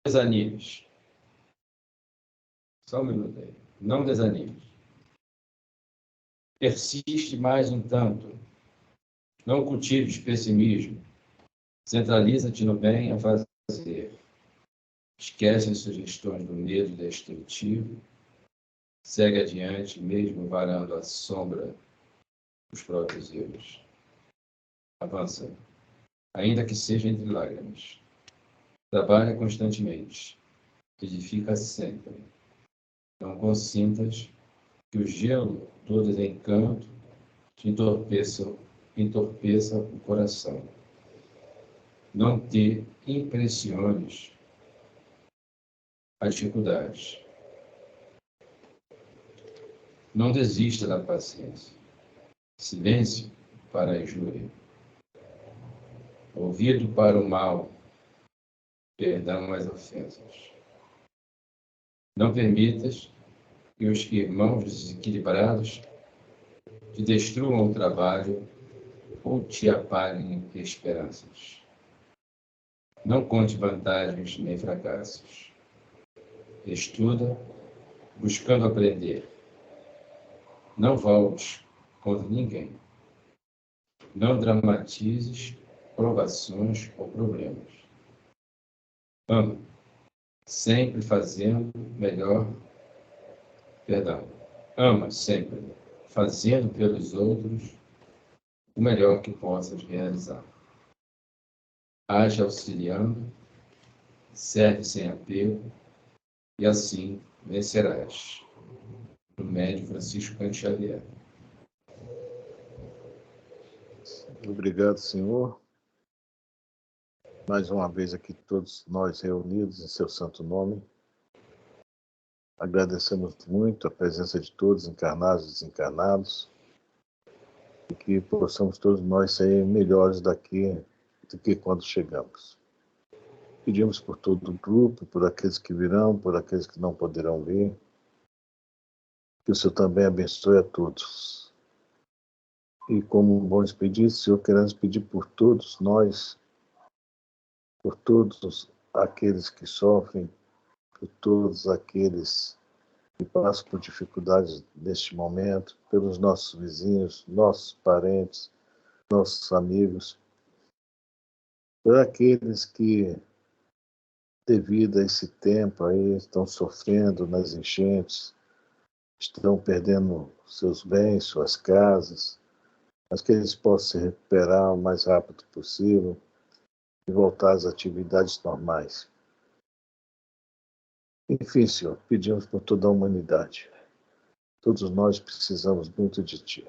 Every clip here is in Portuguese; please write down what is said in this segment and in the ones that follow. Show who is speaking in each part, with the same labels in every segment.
Speaker 1: desanimes. Só um minuto aí. Não desanimes. Persiste mais um tanto. Não cultives pessimismo. Centraliza-te no bem a fazer. Esquece as sugestões do medo destrutivo. Segue adiante, mesmo varando a sombra dos próprios erros. Avança, ainda que seja entre lágrimas. Trabalha constantemente. Edifica sempre. Não consintas que o gelo do desencanto te entorpeça o coração. Não te impressiones as dificuldades. Não desista da paciência. Silêncio para a injúria. Ouvido para o mal. Perdão às ofensas. Não permitas que os irmãos desequilibrados te destruam o trabalho ou te apaguem esperanças. Não conte vantagens nem fracassos. Estuda, buscando aprender. Não volte contra ninguém. Não dramatizes provações ou problemas. Ama, sempre fazendo melhor. Ama sempre, fazendo pelos outros o melhor que possas realizar. Age auxiliando, serve sem apego, e assim vencerás. Do médico Francisco Cândido Xavier.
Speaker 2: Obrigado, Senhor. Mais uma vez aqui todos nós reunidos em seu santo nome. Agradecemos muito a presença de todos, encarnados e desencarnados, e que possamos todos nós sair melhores daqui do que quando chegamos. Pedimos por todo o grupo, por aqueles que virão, por aqueles que não poderão vir, que o Senhor também abençoe a todos. E como um bom expedito, Senhor, queremos pedir por todos nós, por todos aqueles que sofrem, por todos aqueles que passam por dificuldades neste momento, pelos nossos vizinhos, nossos parentes, nossos amigos, por aqueles que, devido a esse tempo aí, estão sofrendo nas enchentes, estão perdendo seus bens, suas casas, mas que eles possam se recuperar o mais rápido possível e voltar às atividades normais. Enfim, Senhor, pedimos por toda a humanidade. Todos nós precisamos muito de Ti.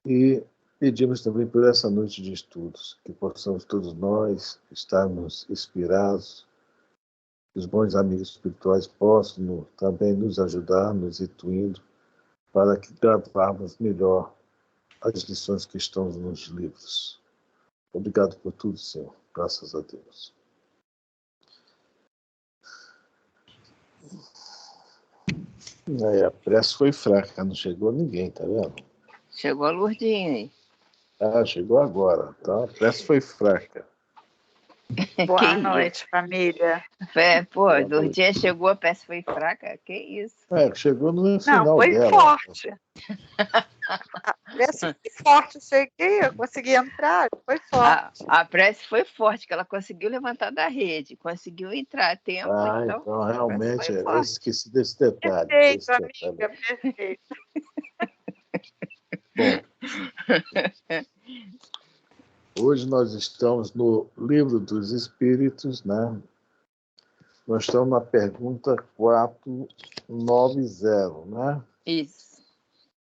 Speaker 2: E pedimos também por essa noite de estudos, que possamos todos nós estarmos inspirados, que os bons amigos espirituais possam também nos ajudar, nos intuindo, para que gravarmos melhor as lições que estão nos livros. Obrigado por tudo, Senhor. Graças a Deus. A prece foi fraca, não chegou ninguém, tá vendo?
Speaker 3: Chegou a Lourdinha aí.
Speaker 2: Ah, chegou agora, tá? A prece foi fraca.
Speaker 4: Boa noite, família.
Speaker 3: Pô, Lourdinha chegou, a peça foi fraca? Que isso?
Speaker 2: Chegou no final
Speaker 4: não, foi
Speaker 2: dela.
Speaker 4: Forte. A prece foi forte, cheguei, eu consegui entrar, foi forte.
Speaker 3: A prece foi forte, que ela conseguiu levantar da rede, conseguiu entrar a tempo.
Speaker 2: Então realmente, eu esqueci desse detalhe.
Speaker 4: Perfeito, amiga, perfeito.
Speaker 2: Bom, hoje nós estamos no Livro dos Espíritos, né? Nós estamos na pergunta 490, né?
Speaker 3: Isso.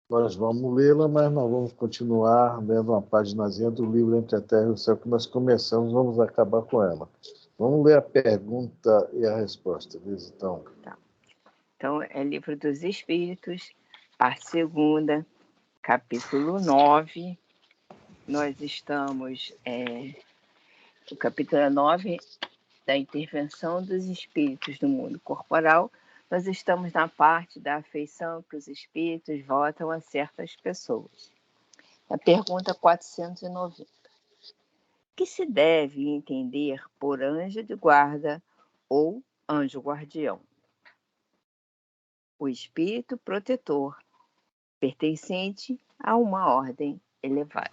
Speaker 2: Nós vamos lê-la, mas nós vamos continuar lendo uma paginazinha do livro Entre a Terra e o Céu que nós começamos, vamos acabar com ela. Vamos ler a pergunta e a resposta, Liz, então.
Speaker 3: Tá. Então, é Livro dos Espíritos, parte 2ª, capítulo 9. Nós estamos no capítulo 9 da intervenção dos espíritos no mundo corporal. Nós estamos na parte da afeição que os espíritos votam a certas pessoas. A pergunta 490. que se deve entender por anjo de guarda ou anjo guardião? O espírito protetor pertencente a uma ordem elevada.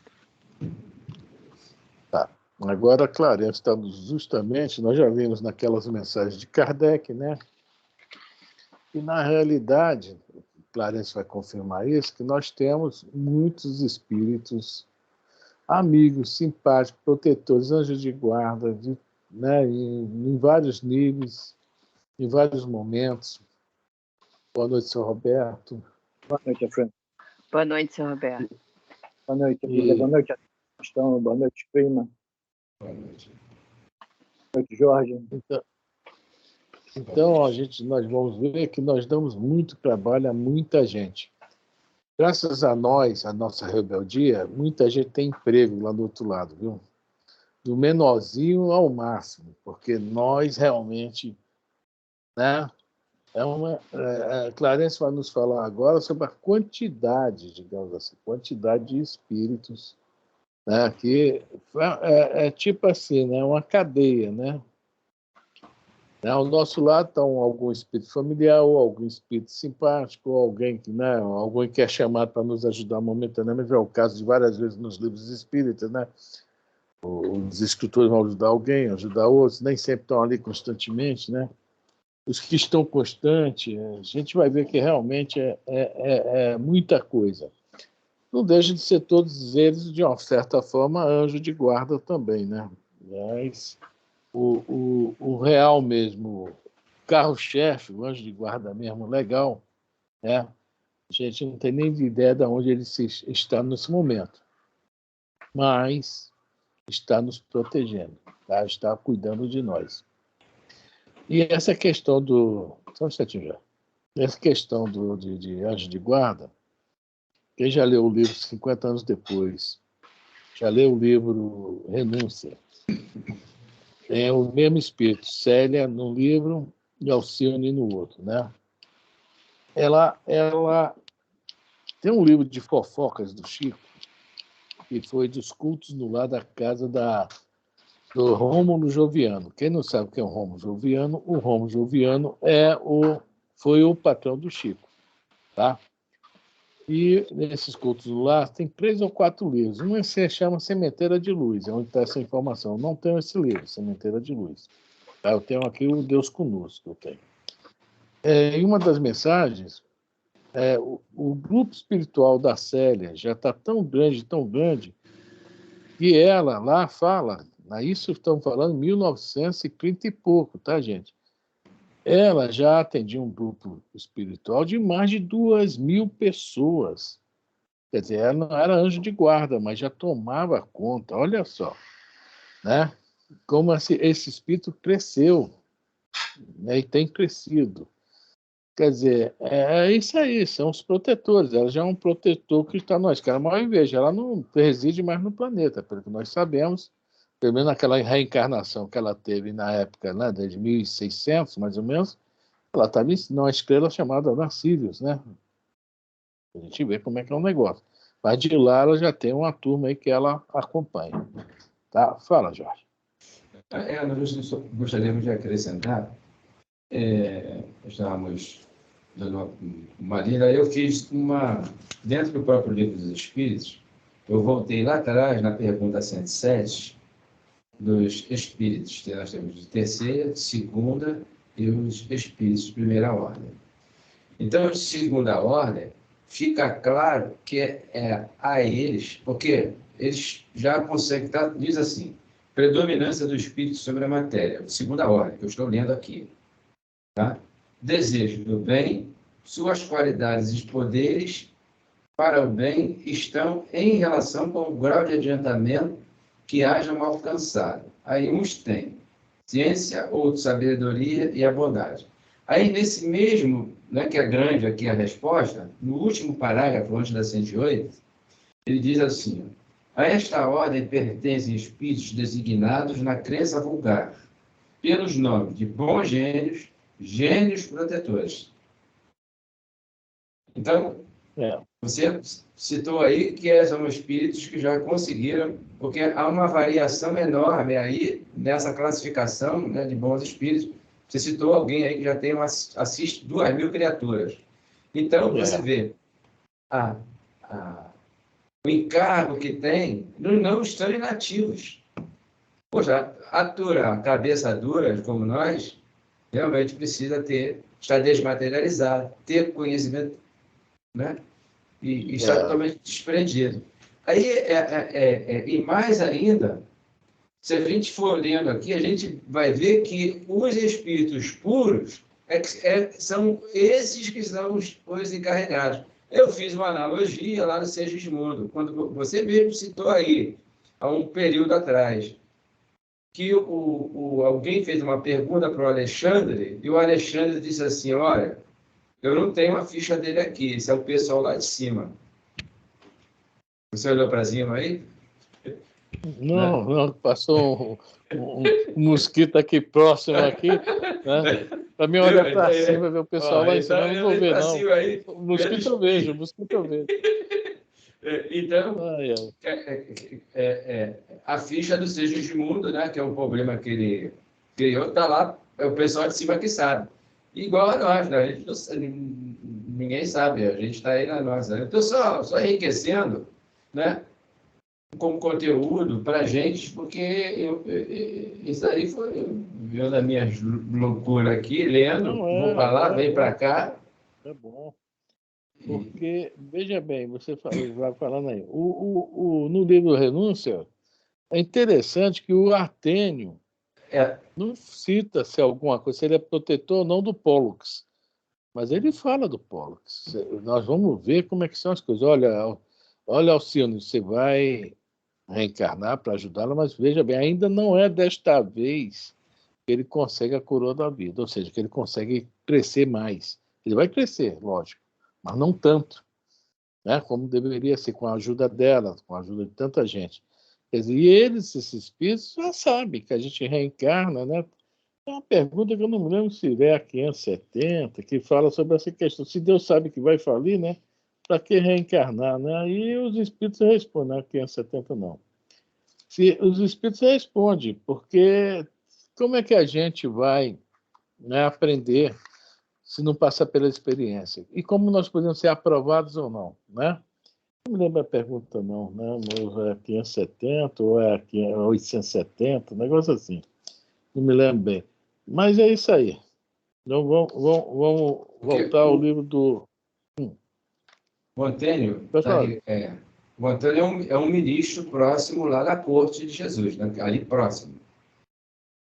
Speaker 2: Tá. Agora, Clarence está justamente, nós já vimos naquelas mensagens de Kardec, né? E, na realidade, Clarence vai confirmar isso, que nós temos muitos espíritos amigos, simpáticos, protetores, anjos de guarda, né? em vários níveis, em vários momentos. Boa noite, Sr. Roberto.
Speaker 5: Boa noite, Fran.
Speaker 3: Boa noite, Sr. Roberto.
Speaker 5: Boa noite, Emília. Boa noite, Gastão. Boa noite, Prima.
Speaker 1: Boa noite.
Speaker 5: Boa noite, Jorge.
Speaker 2: Então nós vamos ver que nós damos muito trabalho a muita gente. Graças a nós, a nossa rebeldia, muita gente tem emprego lá do outro lado, viu? Do menorzinho ao máximo, porque nós realmente, né? Clarence vai nos falar agora sobre a quantidade, digamos assim, quantidade de espíritos, né? Que é tipo assim, né? Uma cadeia, né? Ao nosso lado está algum espírito familiar, ou algum espírito simpático, ou alguém que, né, alguém que é chamado para nos ajudar momentaneamente. É o caso de várias vezes nos livros espíritas, né? Os escritores vão ajudar alguém, ajudar outros, nem sempre estão ali constantemente, né? Os que estão constantes, a gente vai ver que realmente é muita coisa. Não deixa de ser todos eles, de uma certa forma, anjo de guarda também, né? Mas o real mesmo, carro-chefe, o anjo de guarda mesmo, legal, né? A gente não tem nem ideia de onde ele está nesse momento. Mas está nos protegendo, tá? Está cuidando de nós. E essa questão do... Só um instantinho já. Essa questão de anjo de guarda, quem já leu o livro 50 anos depois, já leu o livro Renúncia, é o mesmo espírito, Célia num livro e Alcione no outro, né? Ela tem um livro de fofocas do Chico, que foi dos cultos no lar da casa do Rômulo Joviano. Quem não sabe quem é o Rômulo Joviano foi o patrão do Chico, tá? E nesses cultos do lar tem 3 ou 4 livros. Um se chama Sementeira de Luz, é onde está essa informação. Eu não tenho esse livro, Sementeira de Luz. Tá? Eu tenho aqui o Deus Conosco, que eu tenho. Em uma das mensagens, o grupo espiritual da Célia já está tão grande, que ela lá fala, isso estamos falando em 1930 e pouco, tá, gente? Ela já atendia um grupo espiritual de mais de 2.000 pessoas. Quer dizer, ela não era anjo de guarda, mas já tomava conta. Olha só, né? Como esse espírito cresceu, né? E tem crescido. Quer dizer, é isso aí, são os protetores. Ela já é um protetor que está nós. Que ela, mas veja, ela não reside mais no planeta, pelo que nós sabemos, pelo menos naquela reencarnação que ela teve na época, né, de 1600, mais ou menos, ela estava numa estrela chamada Narcísios, né? A gente vê como é que é o negócio. Mas de lá ela já tem uma turma aí que ela acompanha. Tá? Fala, Jorge.
Speaker 1: Nós gostaríamos de acrescentar, estávamos dando uma lida, eu fiz dentro do próprio Livro dos Espíritos, eu voltei lá atrás, na pergunta 107, dos espíritos. Nós temos de terceira, segunda e os espíritos de primeira ordem. Então, de segunda ordem, fica claro que é a eles, porque eles já conseguem, diz assim, predominância do espírito sobre a matéria, de segunda ordem, que eu estou lendo aqui. Tá? Desejo do bem, suas qualidades e poderes para o bem estão em relação com o grau de adiantamento que hajam alcançado. Aí uns têm ciência, outros sabedoria e a bondade. Aí nesse mesmo, né, que é grande aqui a resposta, no último parágrafo, antes da 108, ele diz assim: a esta ordem pertencem espíritos designados na crença vulgar, pelos nomes de bons gênios, gênios protetores. Então, Você citou aí que são espíritos que já conseguiram, porque há uma variação enorme aí nessa classificação, né, de bons espíritos. Você citou alguém aí que já tem assiste 2.000 criaturas. Então, você vê a, o encargo que tem, não estão inativos. Poxa, a cabeça dura, como nós, realmente precisa estar desmaterializado, ter conhecimento, né? E está totalmente desprendido. Aí, e mais ainda, se a gente for lendo aqui, a gente vai ver que os espíritos puros são esses que são os encarregados. Eu fiz uma analogia lá no Segismundo, quando você mesmo citou aí, há um período atrás, que alguém fez uma pergunta para o Alexandre, e o Alexandre disse assim, olha, eu não tenho a ficha dele aqui, esse é o pessoal lá de cima. Você olhou para cima aí?
Speaker 6: Não, não, passou um mosquito aqui próximo aqui, né? Para mim olhar para cima, ver o pessoal lá em cima, eu não vou ver, não.
Speaker 1: Aí,
Speaker 6: o mosquito eu vejo, o mosquito eu vejo.
Speaker 1: Então, a ficha do Segismundo, né, que é um problema que ele criou, está lá, é o pessoal de cima que sabe. Igual a nós, né? A gente ninguém sabe, a gente está aí na nossa. Então, só enriquecendo, né, como conteúdo para a gente, porque isso aí foi eu na minha loucura aqui, lendo, vou para lá, vem para cá.
Speaker 6: É bom. Porque, veja bem, você vai falando aí, no livro Renúncia, é interessante que o Artênio não cita se alguma coisa, se ele é protetor ou não do Pollux, mas ele fala do Pollux. Nós vamos ver como é que são as coisas. Olha, Alcione, você vai reencarnar para ajudá-la, mas veja bem, ainda não é desta vez que ele consegue a coroa da vida, ou seja, que ele consegue crescer mais. Ele vai crescer, lógico, mas não tanto, né, como deveria ser, com a ajuda dela, com a ajuda de tanta gente. Quer dizer, e esses espíritos, já sabem que a gente reencarna, né? É uma pergunta que eu não me lembro se é a 570, que fala sobre essa questão. Se Deus sabe que vai falir, né? Para que reencarnar, né? Aí os espíritos respondem, a 570 não. Se os espíritos respondem, porque como é que a gente vai, né, aprender se não passar pela experiência? E como nós podemos ser aprovados ou não, né? Não me lembro a pergunta, não, né? É 570 ou é 870, um negócio assim. Não me lembro bem. Mas é isso aí. Então vamos voltar ao livro do...
Speaker 1: Montaigne, Montaigne é um ministro próximo lá da corte de Jesus, né? Ali próximo.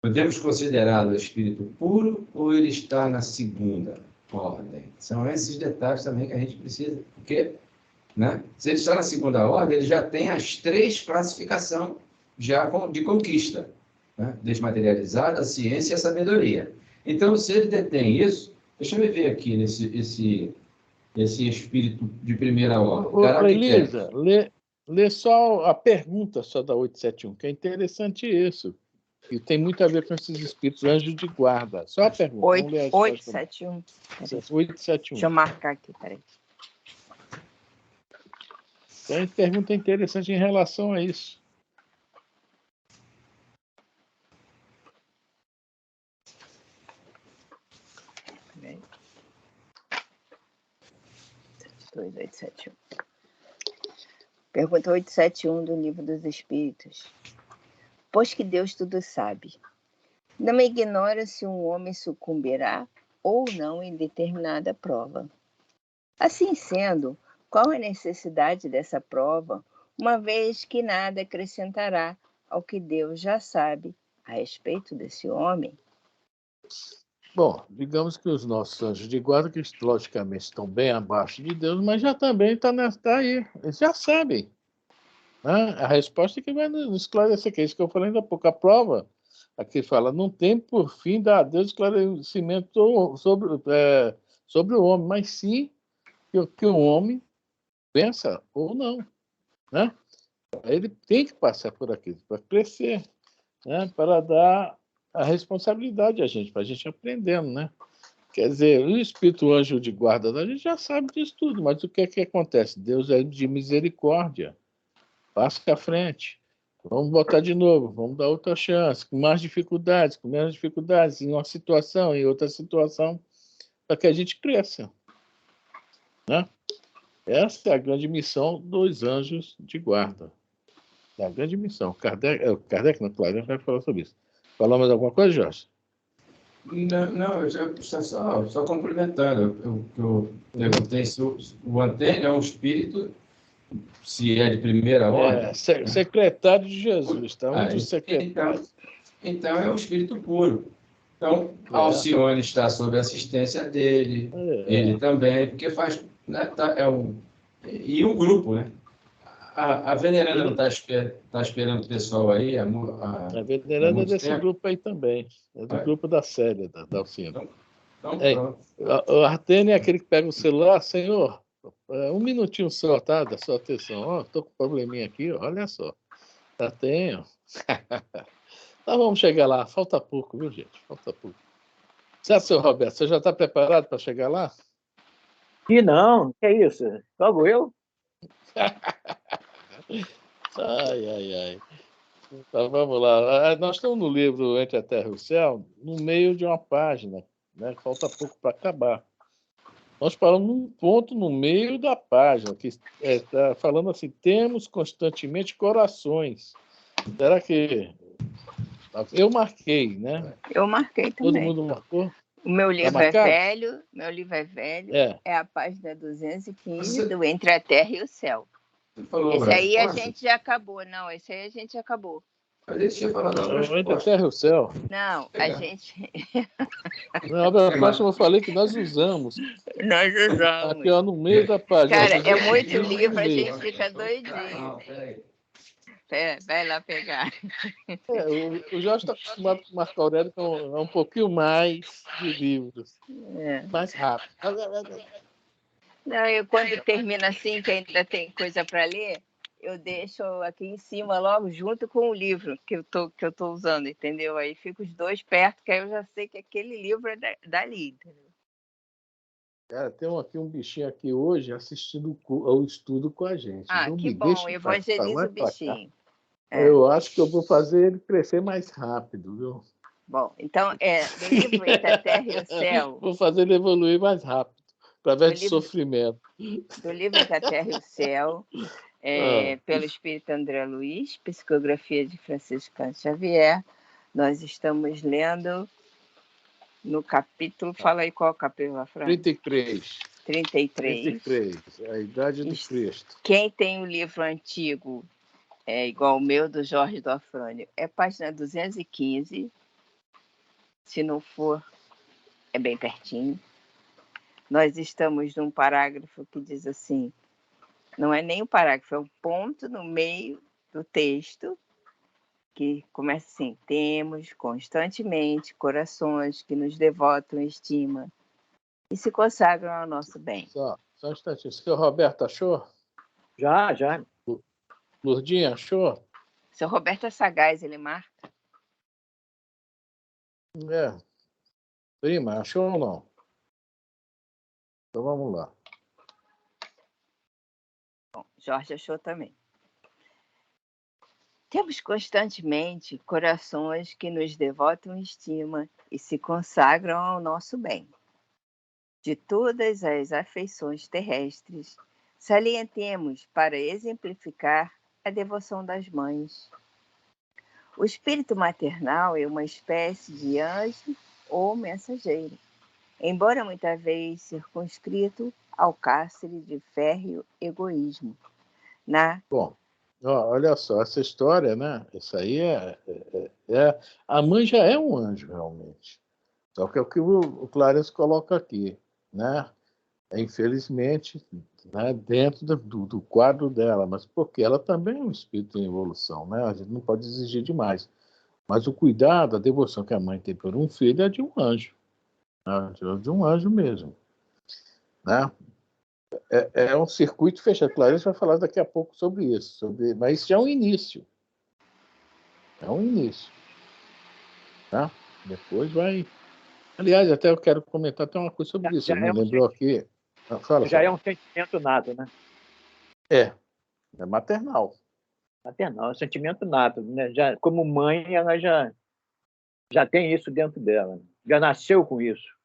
Speaker 1: Podemos considerá-lo espírito puro ou ele está na segunda ordem? São esses detalhes também que a gente precisa, porque, né? Se ele está na segunda ordem, ele já tem as 3 classificações já de conquista, né? Desmaterializada, a ciência e a sabedoria. Então, se ele detém isso, deixa eu ver aqui esse espírito de primeira ordem.
Speaker 6: Elisa, lê só a pergunta só da 871, que é interessante isso. E tem muito a ver com esses espíritos anjos de guarda. Só a pergunta.
Speaker 3: 871.
Speaker 6: 871.
Speaker 3: Deixa eu marcar aqui, peraí.
Speaker 6: Então, a pergunta é interessante em relação a isso.
Speaker 3: Peraí. 2871. Pergunta 871 do Livro dos Espíritos. Pois que Deus tudo sabe, não ignora se um homem sucumbirá ou não em determinada prova. Assim sendo, qual a necessidade dessa prova, uma vez que nada acrescentará ao que Deus já sabe a respeito desse homem?
Speaker 6: Bom, digamos que os nossos anjos de guarda, que logicamente estão bem abaixo de Deus, mas já também está aí, eles já sabem. Né? A resposta é que vai nos esclarecer, que é isso que eu falei ainda há pouco. A prova, aqui fala, não tem por fim dar a Deus esclarecimento sobre o homem, mas sim que o homem pensa ou não. Né? Ele tem que passar por aquilo, para crescer, né? Para dar a responsabilidade a gente, para a gente aprendendo, né? Quer dizer, o espírito anjo de guarda, a gente já sabe disso tudo, mas o que é que acontece? Deus é de misericórdia. Passa à frente. Vamos botar de novo, vamos dar outra chance, com mais dificuldades, com menos dificuldades, em uma situação, em outra situação, para que a gente cresça. Né? Essa é a grande missão dos anjos de guarda. É a grande missão. Kardec não, claro, vai falar sobre isso. Falou mais alguma coisa, Jorge?
Speaker 1: Não, eu só complementando. Eu perguntei se o Antênio é um espírito, se é de primeira ordem.
Speaker 6: Secretário de Jesus, tá? Um dos secretários.
Speaker 1: Então é um espírito puro. Então, Alcione está sob a assistência dele, ele também, porque faz. Né, e o grupo, né? A Veneranda não está esperando o pessoal aí?
Speaker 6: A Veneranda é desse grupo aí também. É do grupo da Célia, da Alcina.
Speaker 1: Então, pronto.
Speaker 6: O Artênio é aquele que pega o celular, senhor, um minutinho só, tá? Da sua atenção. Estou com um probleminha aqui, olha só. Artênio. Então vamos chegar lá. Falta pouco, viu, gente? Falta pouco. Certo, senhor Roberto, você já está preparado para chegar lá?
Speaker 5: E não, que é isso? Logo eu?
Speaker 6: Ai. Então, vamos lá. Nós estamos no livro Entre a Terra e o Céu, no meio de uma página, né? Falta pouco para acabar. Nós paramos num ponto no meio da página, que está falando assim, temos constantemente corações. Será que... Eu marquei, né?
Speaker 3: Eu marquei também.
Speaker 6: Todo mundo marcou?
Speaker 3: O meu livro é velho, é a página 215 do Entre a Terra e o Céu. Esse aí a gente já acabou. Não, esse aí a gente já acabou.
Speaker 1: Mas ele tinha falado
Speaker 6: Entre a Terra e o Céu.
Speaker 3: Não, a gente...
Speaker 6: Na obra próxima eu falei que nós usamos.
Speaker 3: Nós usamos.
Speaker 6: Aqui, ó, no meio da página.
Speaker 3: Cara, é muito livro, a gente fica doidinho. Vai lá pegar.
Speaker 6: O Jorge está acostumado com o Marco Aurélio, que é um pouquinho mais de livros. Mais rápido.
Speaker 3: Não, eu quando termina assim, que ainda tem coisa para ler, eu deixo aqui em cima logo, junto com o livro que eu tô usando, entendeu? Aí fica os dois perto, que aí eu já sei que aquele livro é dali, entendeu?
Speaker 6: Cara, tem aqui um bichinho aqui hoje assistindo ao estudo com a gente.
Speaker 3: Não que bom, evangeliza o bichinho.
Speaker 6: Eu acho que eu vou fazer ele crescer mais rápido, viu?
Speaker 3: Bom, então, do livro Entre a Terra e o Céu...
Speaker 6: Vou fazer ele evoluir mais rápido, através de sofrimento.
Speaker 3: Do livro Entre a Terra e o Céu, pelo Espírito André Luiz, psicografia de Francisco Cândido Xavier. Nós estamos lendo no capítulo... Fala aí qual é o capítulo, Fran?
Speaker 6: 33.
Speaker 3: 33.
Speaker 6: A Idade do Cristo.
Speaker 3: Quem tem o livro antigo, igual o meu, do Jorge do Afrânio, é página 215. Se não for, é bem pertinho. Nós estamos num parágrafo que diz assim, não é nem um parágrafo, é um ponto no meio do texto, que começa assim, temos constantemente corações que nos devotam estima e se consagram ao nosso bem.
Speaker 6: Só um instantinho. O senhor Roberto achou?
Speaker 5: Já.
Speaker 6: Lourdinha, achou?
Speaker 3: O senhor Roberto é sagaz, ele marca.
Speaker 6: Prima, achou ou não? Então vamos lá.
Speaker 3: Bom, Jorge achou também. Temos constantemente corações que nos devotam estima e se consagram ao nosso bem. De todas as afeições terrestres, salientemos para exemplificar a devoção das mães. O espírito maternal é uma espécie de anjo ou mensageiro, embora muitas vezes circunscrito ao cárcere de férreo egoísmo.
Speaker 6: Bom, olha só, essa história, né? Isso aí a mãe já é um anjo, realmente. Só que é o que o Clarence coloca aqui, né? Infelizmente, né, dentro do quadro dela, mas porque ela também é um espírito em evolução, né? A gente não pode exigir demais. Mas o cuidado, a devoção que a mãe tem por um filho é de um anjo, né? De um anjo mesmo, né? É um circuito fechado. Clarice vai falar daqui a pouco sobre isso, mas isso já é um início. É um início, tá? Depois vai Aliás, até eu quero comentar até uma coisa sobre isso. Me lembrou aqui.
Speaker 5: Já é um sentimento nato, né?
Speaker 6: É maternal.
Speaker 5: Maternal, é um sentimento nato, né? Já, como mãe, ela já tem isso dentro dela. Já nasceu com isso.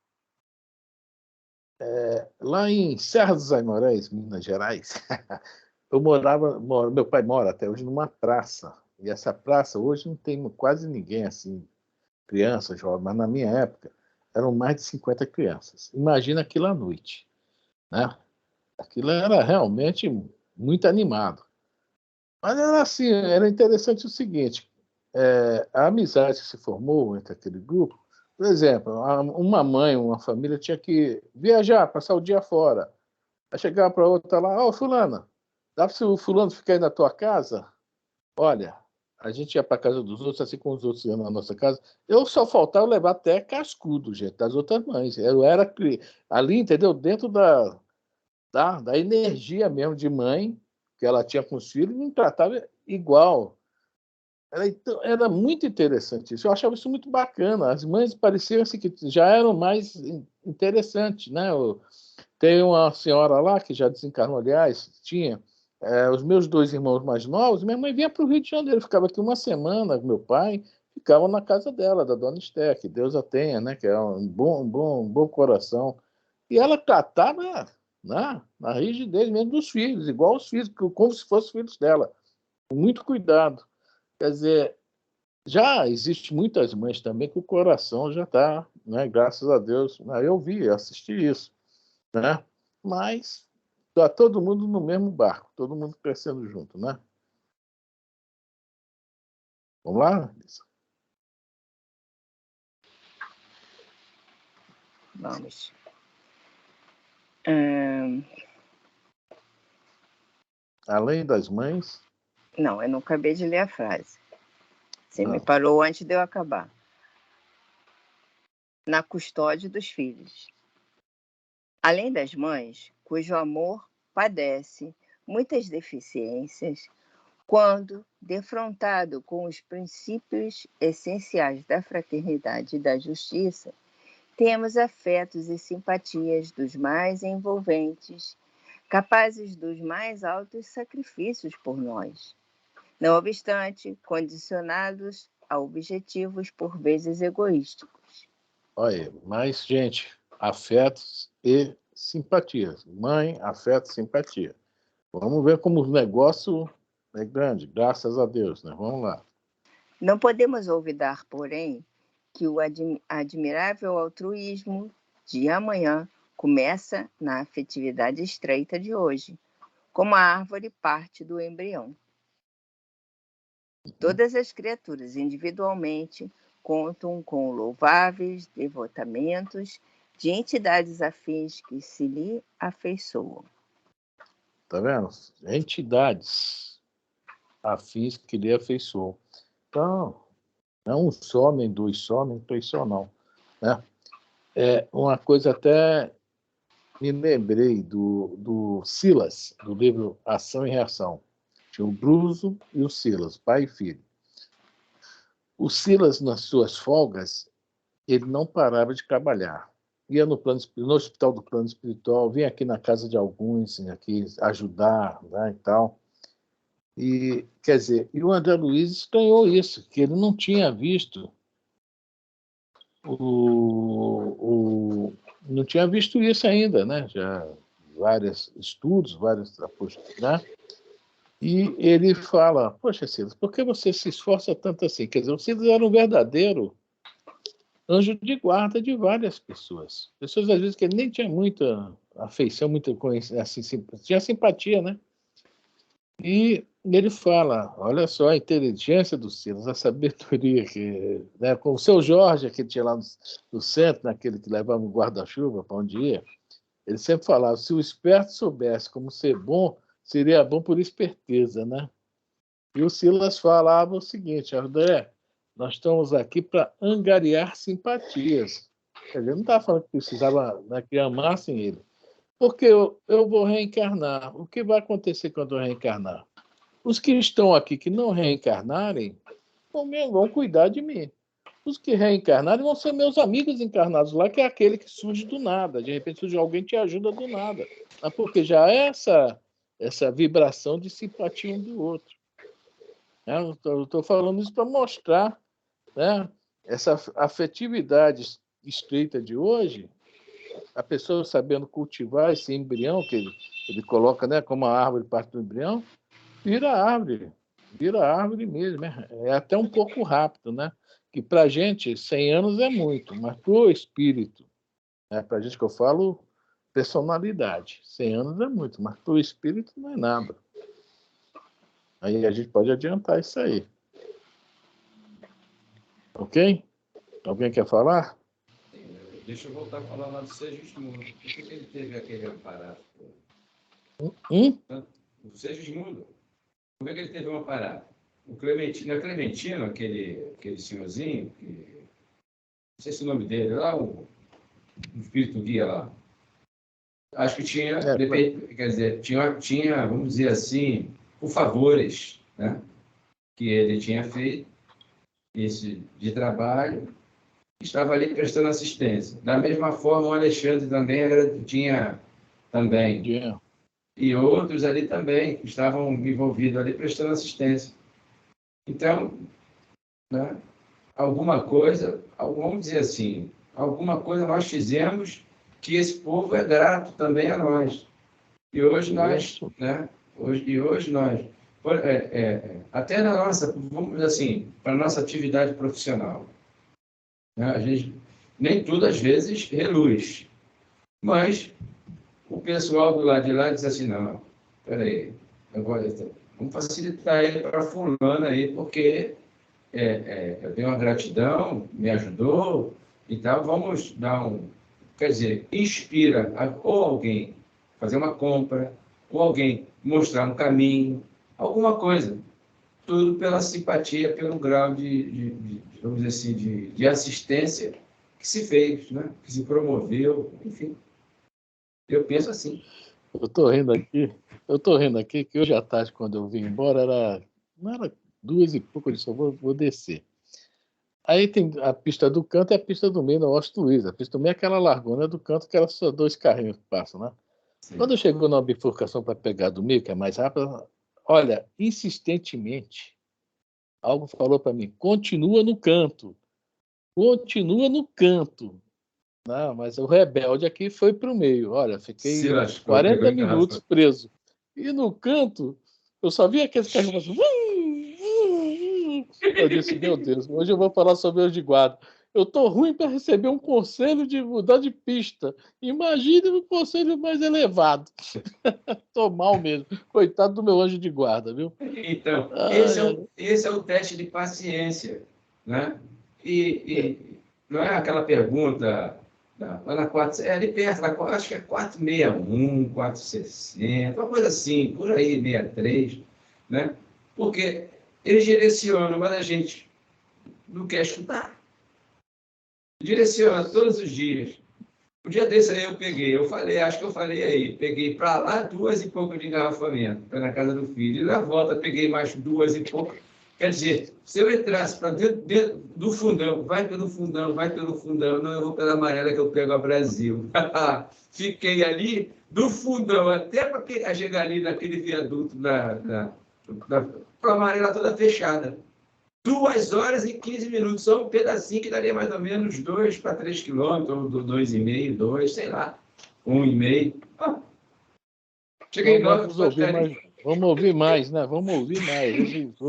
Speaker 6: Lá em Serra dos Aimorés, Minas Gerais, meu pai mora até hoje numa praça. E essa praça hoje não tem quase ninguém assim, criança, jovem, mas na minha época eram mais de 50 crianças. Imagina aquilo à noite, né? Aquilo era realmente muito animado. Mas era assim, era interessante o seguinte, a amizade que se formou entre aquele grupo, por exemplo, uma mãe, uma família tinha que viajar, passar o dia fora. Aí chegava para outra lá, fulana, dá para o fulano ficar aí na tua casa? Olha, a gente ia para casa dos outros, assim como os outros iam na nossa casa. Eu só faltava levar até cascudo, gente, das outras mães. Eu era ali, entendeu? Dentro da energia mesmo de mãe que ela tinha com os filhos, não tratava igual. Era muito interessante isso. Eu achava isso muito bacana. As mães pareciam assim, que já eram mais interessantes, né? Tem uma senhora lá que já desencarnou, aliás, tinha os meus 2 irmãos mais novos. Minha mãe vinha para o Rio de Janeiro, ficava aqui uma semana, meu pai ficava na casa dela, da dona Esté, que Deus a tenha, né? Que é um bom coração. E ela tratava na rigidez mesmo dos filhos, igual os filhos, como se fossem filhos dela, com muito cuidado. Quer dizer, já existe muitas mães também que o coração já está, né? Graças a Deus. Eu assisti isso, né? Mas está todo mundo no mesmo barco, todo mundo crescendo junto, né? Vamos lá, Lisa?
Speaker 3: Vamos.
Speaker 6: Além das mães...
Speaker 3: Não, eu não acabei de ler a frase. Você me parou antes de eu acabar. Na custódia dos filhos. Além das mães, cujo amor padece muitas deficiências, quando defrontado com os princípios essenciais da fraternidade e da justiça, temos afetos e simpatias dos mais envolventes, capazes dos mais altos sacrifícios por nós. Não obstante, condicionados a objetivos por vezes egoísticos.
Speaker 6: Olha, mais gente, afetos e simpatias. Mãe, afeto, simpatia. Vamos ver como o negócio é grande, graças a Deus, né? Vamos lá.
Speaker 3: Não podemos olvidar, porém, que o admirável altruísmo de amanhã começa na afetividade estreita de hoje, como a árvore parte do embrião. Todas as criaturas, individualmente, contam com louváveis devotamentos de entidades afins que se lhe afeiçoam.
Speaker 6: Tá vendo? Entidades afins que lhe afeiçoam. Então, não um só, nem 2 só, nem 3 só, não. Né? Uma coisa até me lembrei do Silas, do livro Ação e Reação. Tinha o Bruso e o Silas, pai e filho. O Silas, nas suas folgas, ele não parava de trabalhar. Ia no hospital do plano espiritual, vinha aqui na casa de alguns, aqui ajudar, né, e tal. E, quer dizer, e o André Luiz estranhou isso, que ele não tinha visto não tinha visto isso ainda, né? Já vários estudos, vários apostos, né? E ele fala, poxa, Silas, por que você se esforça tanto assim? Quer dizer, o Silas era um verdadeiro anjo de guarda de várias pessoas. Pessoas, às vezes, que ele nem tinha muita afeição, muita assim, tinha simpatia, né? E ele fala, olha só a inteligência do Silas, a sabedoria que, né, com o seu Jorge, que tinha lá no centro, naquele que levava o guarda-chuva para onde ia, ele sempre falava, se o esperto soubesse como ser bom, seria bom por esperteza, né? E o Silas falava o seguinte, André, nós estamos aqui para angariar simpatias. Ele não estava falando que precisava, né, que amassem ele. Porque eu vou reencarnar. O que vai acontecer quando eu reencarnar? Os que estão aqui que não reencarnarem vão cuidar de mim. Os que reencarnaram vão ser meus amigos encarnados lá, que é aquele que surge do nada. De repente surge alguém que te ajuda do nada. Mas porque já é essa vibração de simpatia um do outro. Eu estou falando isso para mostrar, né, essa afetividade estreita de hoje, a pessoa sabendo cultivar esse embrião que ele coloca, né, como a árvore parte do embrião, vira árvore mesmo. É até um pouco rápido, né? Que para a gente 100 anos é muito, mas para o espírito, né, para a gente que eu falo personalidade, 100 anos é muito, mas para o espírito não é nada. Aí a gente pode adiantar isso aí. Ok? Alguém quer falar?
Speaker 1: Deixa eu voltar a falar lá do Segismundo. Por que ele teve aquele aparato? O Segismundo. Por que ele teve um aparato? O Clementino, aquele senhorzinho, não sei se o nome dele, lá o espírito guia lá. Acho que tinha, quer dizer, tinha, vamos dizer assim, por favores, né, que ele tinha feito esse de trabalho, estava ali prestando assistência. Da mesma forma, o Alexandre também tinha também.
Speaker 6: Yeah.
Speaker 1: E outros ali também, que estavam envolvidos ali prestando assistência. Então, né, alguma coisa, vamos dizer assim, alguma coisa nós fizemos que esse povo é grato também a nós. E hoje nós, né, hoje nós, até na nossa, vamos dizer assim, para a nossa atividade profissional, né, a gente, nem tudo às vezes reluz, mas o pessoal do lado de lá diz assim, não, peraí, agora vamos facilitar ele para fulano aí, porque eu tenho uma gratidão, me ajudou, então vamos dar quer dizer, inspira ou alguém fazer uma compra, ou alguém mostrar um caminho, alguma coisa. Tudo pela simpatia, pelo grau vamos dizer assim, de assistência que se fez, né? Que se promoveu, enfim. Eu penso assim.
Speaker 6: Eu estou rindo aqui que hoje à tarde, quando eu vim embora, não era 2h pouco, eu disse, vou descer. Aí tem a pista do canto e a pista do meio, no Washington Luiz. A pista do meio é aquela largona do canto, que era só 2 carrinhos que passam, né? Sim. Quando eu chego na bifurcação para pegar do meio, que é mais rápido, olha, insistentemente, algo falou para mim, continua no canto. Não, mas o rebelde aqui foi para o meio. Olha, fiquei 40 minutos preso. E no canto, eu só vi aqueles carros passando. Eu disse, meu Deus, hoje eu vou falar sobre o de guarda. Eu estou ruim para receber um conselho de mudar de pista. Imagine um conselho mais elevado. Estou mal mesmo. Coitado do meu anjo de guarda, viu?
Speaker 1: Então, esse é o teste de paciência, né? E não é aquela pergunta lá na 4, ali perto, acho que é 461, 460, uma coisa assim, por aí, 63, né? Porque eles direcionam, mas a gente não quer escutar. Direciona todos os dias. Um dia desse aí acho que eu falei aí, peguei para lá 2 e pouco de engarrafamento, para na casa do filho, e na volta peguei mais 2 e pouco. Quer dizer, se eu entrasse para dentro do fundão, vai pelo fundão, não, eu vou pela amarela que eu pego a Brasil. Fiquei ali, do fundão, até para chegar ali naquele viaduto, para a amarela toda fechada. 2 horas e 15 minutos, só um pedacinho que daria mais ou menos 2 para 3 quilômetros, ou 2,5, 2, sei lá, 1,5. Cheguei em 9.
Speaker 6: Vamos ouvir mais, né? Vamos ouvir mais.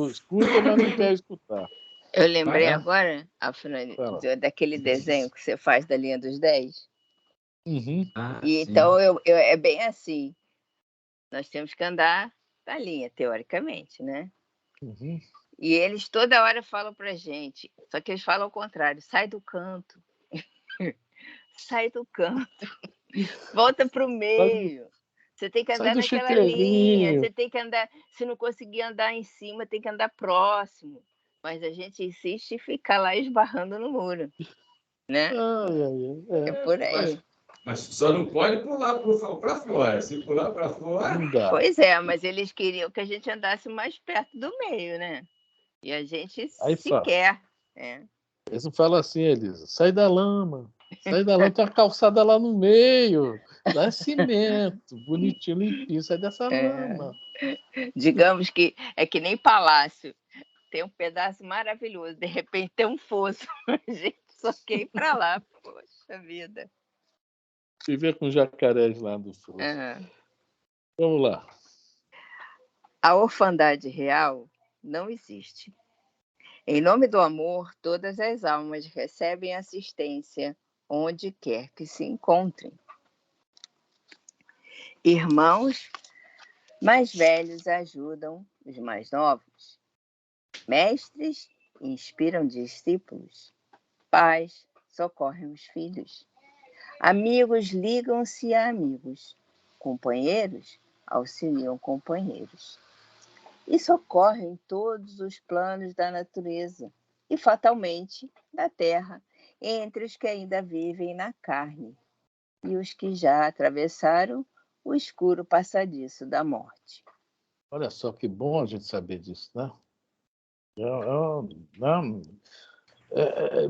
Speaker 6: Escuta, mas não quer escutar.
Speaker 3: Eu lembrei agora, Afrânio, daquele desenho que você faz da linha dos 10.
Speaker 6: Uhum.
Speaker 3: E então, é bem assim. Nós temos que andar na linha, teoricamente, né?
Speaker 6: Uhum.
Speaker 3: E eles toda hora falam pra gente, só que eles falam ao contrário, sai do canto. Sai do canto. Volta pro meio. Você tem que andar naquela linha, você tem que andar, se não conseguir andar em cima, tem que andar próximo. Mas a gente insiste em ficar lá esbarrando no muro, né? É por aí.
Speaker 1: Mas só não pode pular para fora. Se pular para fora...
Speaker 6: Não dá.
Speaker 3: Pois é, mas eles queriam que a gente andasse mais perto do meio, né? E a gente sequer.
Speaker 6: Eles não falam assim, Elisa, sai da lama, tem uma calçada lá no meio, lá é cimento, bonitinho, limpinho, sai dessa lama.
Speaker 3: Digamos que é que nem palácio, tem um pedaço maravilhoso, de repente tem um fosso, a gente só quer ir para lá, poxa vida.
Speaker 6: Viver com jacarés lá do fosso. Vamos lá.
Speaker 3: A orfandade real não existe. Em nome do amor, todas as almas recebem assistência onde quer que se encontrem. Irmãos mais velhos ajudam os mais novos. Mestres inspiram discípulos. Pais socorrem os filhos. Amigos ligam-se a amigos. Companheiros auxiliam companheiros. Isso ocorre em todos os planos da natureza e, fatalmente, da terra, entre os que ainda vivem na carne e os que já atravessaram o escuro passadiço da morte.
Speaker 6: Olha só que bom a gente saber disso, né?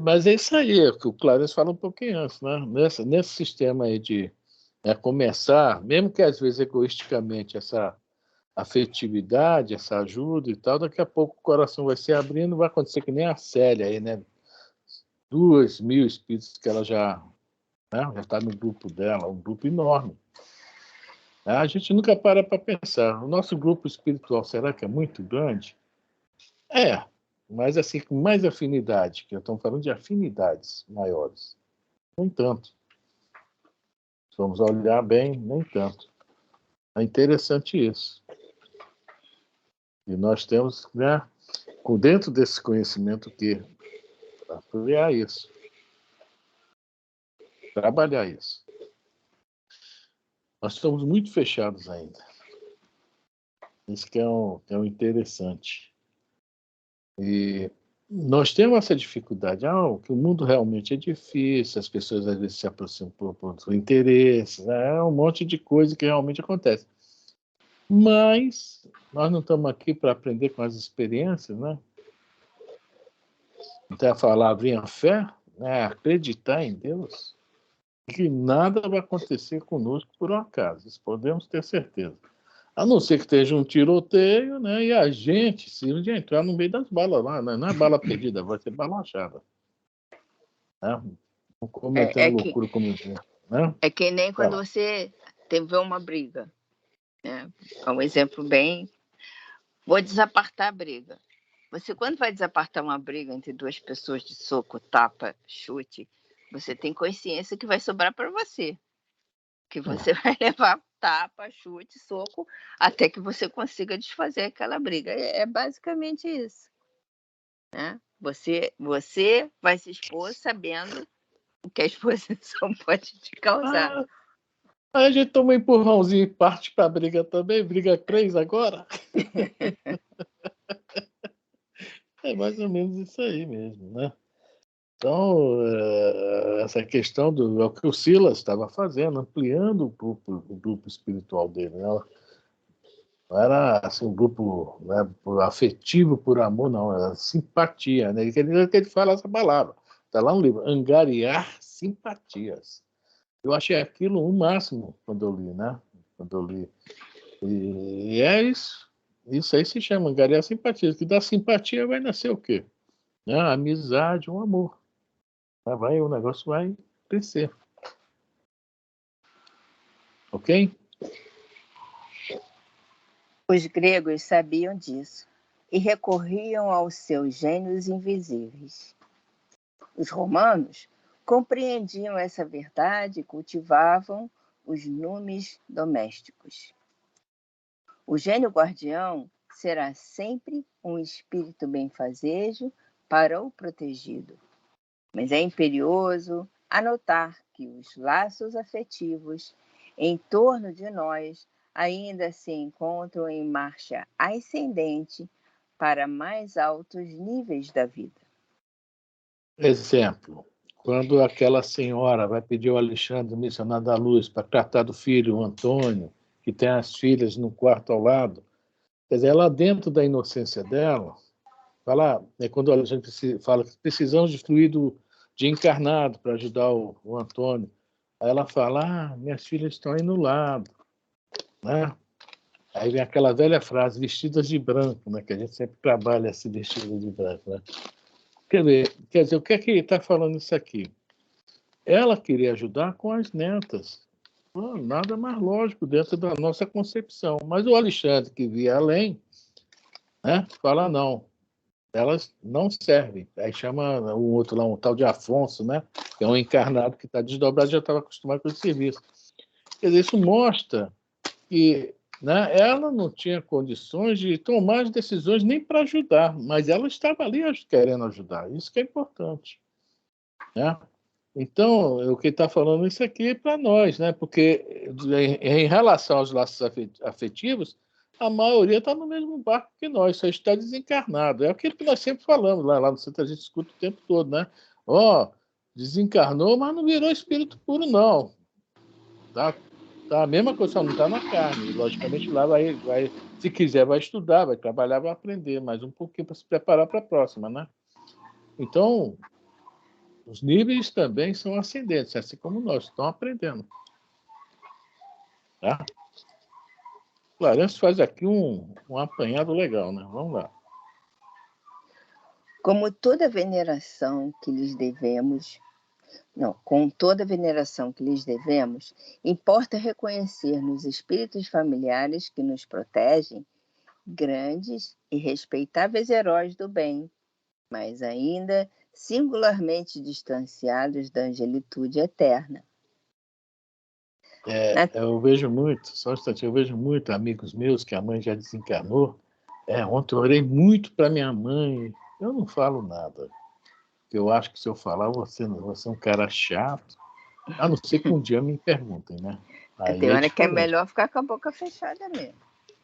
Speaker 6: Mas é isso aí, que o Clarence fala um pouquinho antes, né? Nesse sistema aí de começar, mesmo que às vezes egoisticamente, essa afetividade, essa ajuda e tal, daqui a pouco o coração vai se abrindo, vai acontecer que nem a Célia aí, né? 2.000 espíritos que ela já está no grupo dela, um grupo enorme. A gente nunca para pensar, o nosso grupo espiritual, será que é muito grande? Mas assim, com mais afinidade, que estamos falando de afinidades maiores. Nem tanto. Se vamos olhar bem, nem tanto. É interessante isso. E nós temos, né, dentro desse conhecimento que apoiar isso. Trabalhar isso. Nós estamos muito fechados ainda. Isso que é um interessante. E nós temos essa dificuldade. Que o mundo realmente é difícil, as pessoas às vezes se aproximam por interesses, é um monte de coisa que realmente acontece. Mas nós não estamos aqui para aprender com as experiências, né? Então a palavrinha fé, né? Acreditar em Deus, que nada vai acontecer conosco por um acaso, isso podemos ter certeza. A não ser que esteja um tiroteio, né? E a gente, se entrar no meio das balas lá, né? Não é bala perdida, vai ser bala achada. Né? Não cometer uma loucura como isso. Né?
Speaker 3: É que nem quando você teve uma briga. Né? É um exemplo bem... Vou desapartar a briga. Você, quando vai desapartar uma briga entre duas pessoas de soco, tapa, chute, você tem consciência que vai sobrar para você. Que você vai levar tapa, chute, soco, até que você consiga desfazer aquela briga. É basicamente isso. Né? Você vai se expor sabendo o que a exposição pode te causar.
Speaker 6: Aí a gente toma um empurrãozinho e parte para a briga também, briga 3 agora. É mais ou menos isso aí mesmo, né? Então, essa questão é o que o Silas estava fazendo, ampliando o grupo espiritual dele. Né? Não era assim, um grupo, né, afetivo por amor, não, era simpatia. Né? Ele fala essa palavra. Está lá no livro, angariar simpatias. Eu achei aquilo o máximo quando eu li, né? Quando eu li. E é isso. Isso aí se chama angariar simpatias. Que da simpatia vai nascer o quê? A amizade, um amor. O negócio vai crescer. Ok?
Speaker 3: Os gregos sabiam disso e recorriam aos seus gênios invisíveis. Os romanos compreendiam essa verdade e cultivavam os numes domésticos. O gênio guardião será sempre um espírito benfazejo para o protegido. Mas é imperioso anotar que os laços afetivos em torno de nós ainda se encontram em marcha ascendente para mais altos níveis da vida.
Speaker 6: Exemplo, quando aquela senhora vai pedir ao Alexandre, missionário da luz, para tratar do filho, o Antônio, que tem as filhas no quarto ao lado, quer dizer, ela dentro da inocência dela, falar, quando a gente fala que precisamos de fluido de encarnado para ajudar o Antônio, aí ela fala, minhas filhas estão aí no lado, né? Aí vem aquela velha frase, vestidas de branco, né? Que a gente sempre trabalha assim, vestidas de branco, né? Quer dizer, o que é que está falando isso aqui? Ela queria ajudar com as netas. Nada mais lógico dentro da nossa concepção. Mas o Alexandre, que via além, né, fala não. Elas não servem. Aí chama o outro lá, um tal de Afonso, né? Que é um encarnado que está desdobrado, já estava acostumado com esse serviço. Quer dizer, isso mostra que, né, ela não tinha condições de tomar as decisões nem para ajudar, mas ela estava ali querendo ajudar. Isso que é importante, né? Então, o que está falando isso aqui é para nós, né? Porque em relação aos laços afetivos, a maioria está no mesmo barco que nós, só está desencarnado. É aquilo que nós sempre falamos lá no centro, a gente escuta o tempo todo, né? Desencarnou, mas não virou espírito puro, não. Tá a mesma coisa, só não está na carne. Logicamente, lá se quiser, vai estudar, vai trabalhar, vai aprender mais um pouquinho para se preparar para a próxima, né? Então, os níveis também são ascendentes, assim como nós, estão aprendendo. Tá? Clarence faz aqui um apanhado legal, né? Vamos lá.
Speaker 3: Com toda a veneração que lhes devemos, importa reconhecer nos espíritos familiares que nos protegem grandes e respeitáveis heróis do bem, mas ainda singularmente distanciados da angelitude eterna.
Speaker 6: Eu vejo muito, só um instantinho, eu vejo muito amigos meus que a mãe já desencarnou. Ontem eu orei muito para minha mãe, eu não falo nada. Eu acho que se eu falar, você é um cara chato, a não ser que um dia me perguntem, né? Aí
Speaker 3: tem hora que é melhor ficar com a boca fechada mesmo.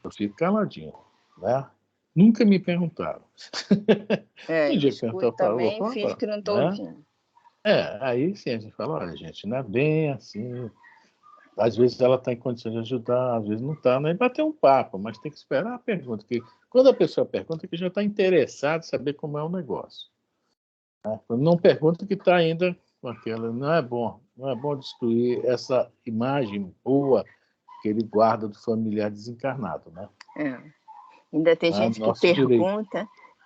Speaker 6: Eu fico caladinho, né? Nunca me perguntaram.
Speaker 3: Um dia perguntou, também finge que não estou ouvindo.
Speaker 6: Aí sim a gente fala, olha, gente, não é bem assim. Às vezes ela está em condições de ajudar, às vezes não está, né? E bater um papo, mas tem que esperar a pergunta. Que quando a pessoa pergunta, que já está interessado em saber como é o negócio. Né? Quando não pergunta, que está ainda com aquela. Não é bom destruir essa imagem boa que ele guarda do familiar desencarnado, né?
Speaker 3: Ainda tem gente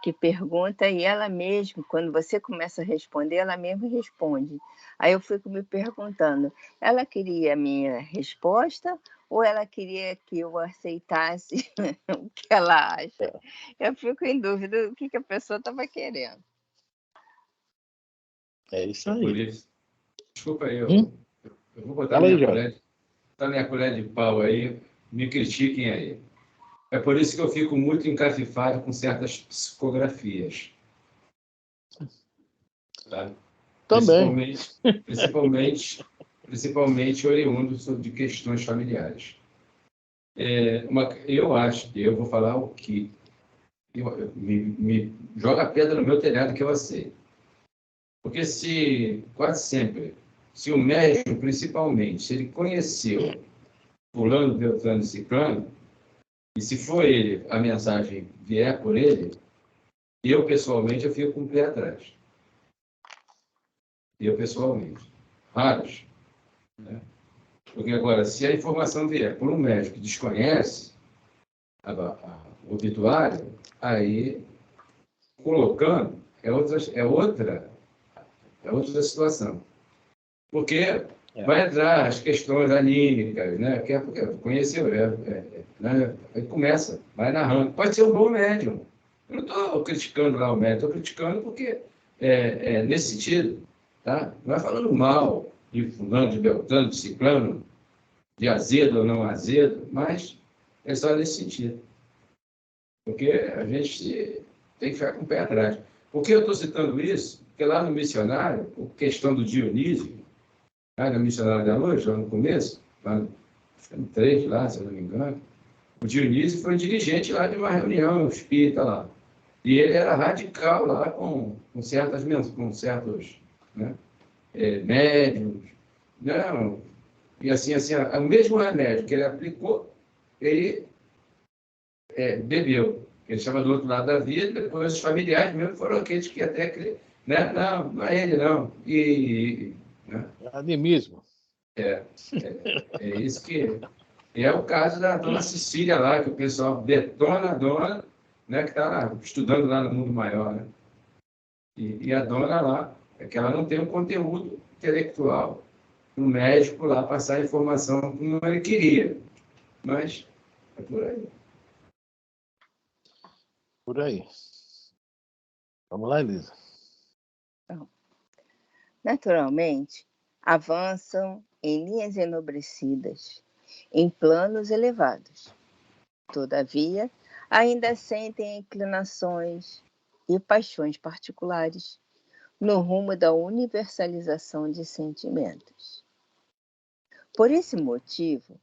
Speaker 3: que pergunta e ela mesma, quando você começa a responder, ela mesma responde. Aí eu fico me perguntando, ela queria a minha resposta ou ela queria que eu aceitasse o que ela acha? Eu fico em dúvida do que a pessoa estava querendo.
Speaker 6: É isso aí.
Speaker 1: Desculpa aí, eu vou botar minha colher de pau aí, me critiquem aí. É por isso que eu fico muito encafifado com certas psicografias. Tá?
Speaker 6: Também.
Speaker 1: Principalmente oriundos de questões familiares. Eu vou falar o que me joga pedra no meu telhado que eu aceito. Porque quase sempre, se o médium, principalmente, se ele conheceu fulano, beltrano e ciclano, e se for ele, a mensagem vier por ele, eu pessoalmente eu fico com o pé atrás. Eu pessoalmente. Raros. Né? Porque agora, se a informação vier por um médico que desconhece o obituário, aí colocando é outra situação. Porque vai entrar as questões anímicas, né? Porque conheceu, né? Aí começa, vai narrando. Pode ser um bom médium. Eu não estou criticando lá o médium, estou criticando porque nesse sentido, tá? Não é falando mal de fulano, de beltrano, de ciclano, de azedo ou não azedo, mas é só nesse sentido. Porque a gente tem que ficar com o pé atrás. Por que eu estou citando isso? Porque lá no missionário, a questão do Dionísio, no Missionário da Luz, lá no começo, lá no 3, lá, se eu não me engano, o Dionísio foi um dirigente lá de uma reunião espírita lá. E ele era radical lá com certos né, médiums. Não, e assim, o mesmo remédio que ele aplicou, ele bebeu. ele chama do outro lado da vida, depois os familiares mesmo foram aqueles que até, né? Não é ele, não. Né?
Speaker 6: Animismo.
Speaker 1: É isso que... É o caso da dona Cecília lá, que o pessoal detona a dona, né, que está estudando lá no mundo maior, né? E a dona lá, é que ela não tem um conteúdo intelectual para o médico lá passar a informação como ele queria. Mas é por aí.
Speaker 6: Por aí. Vamos lá, Elisa.
Speaker 3: Naturalmente, avançam em linhas enobrecidas, em planos elevados. Todavia, ainda sentem inclinações e paixões particulares no rumo da universalização de sentimentos. Por esse motivo,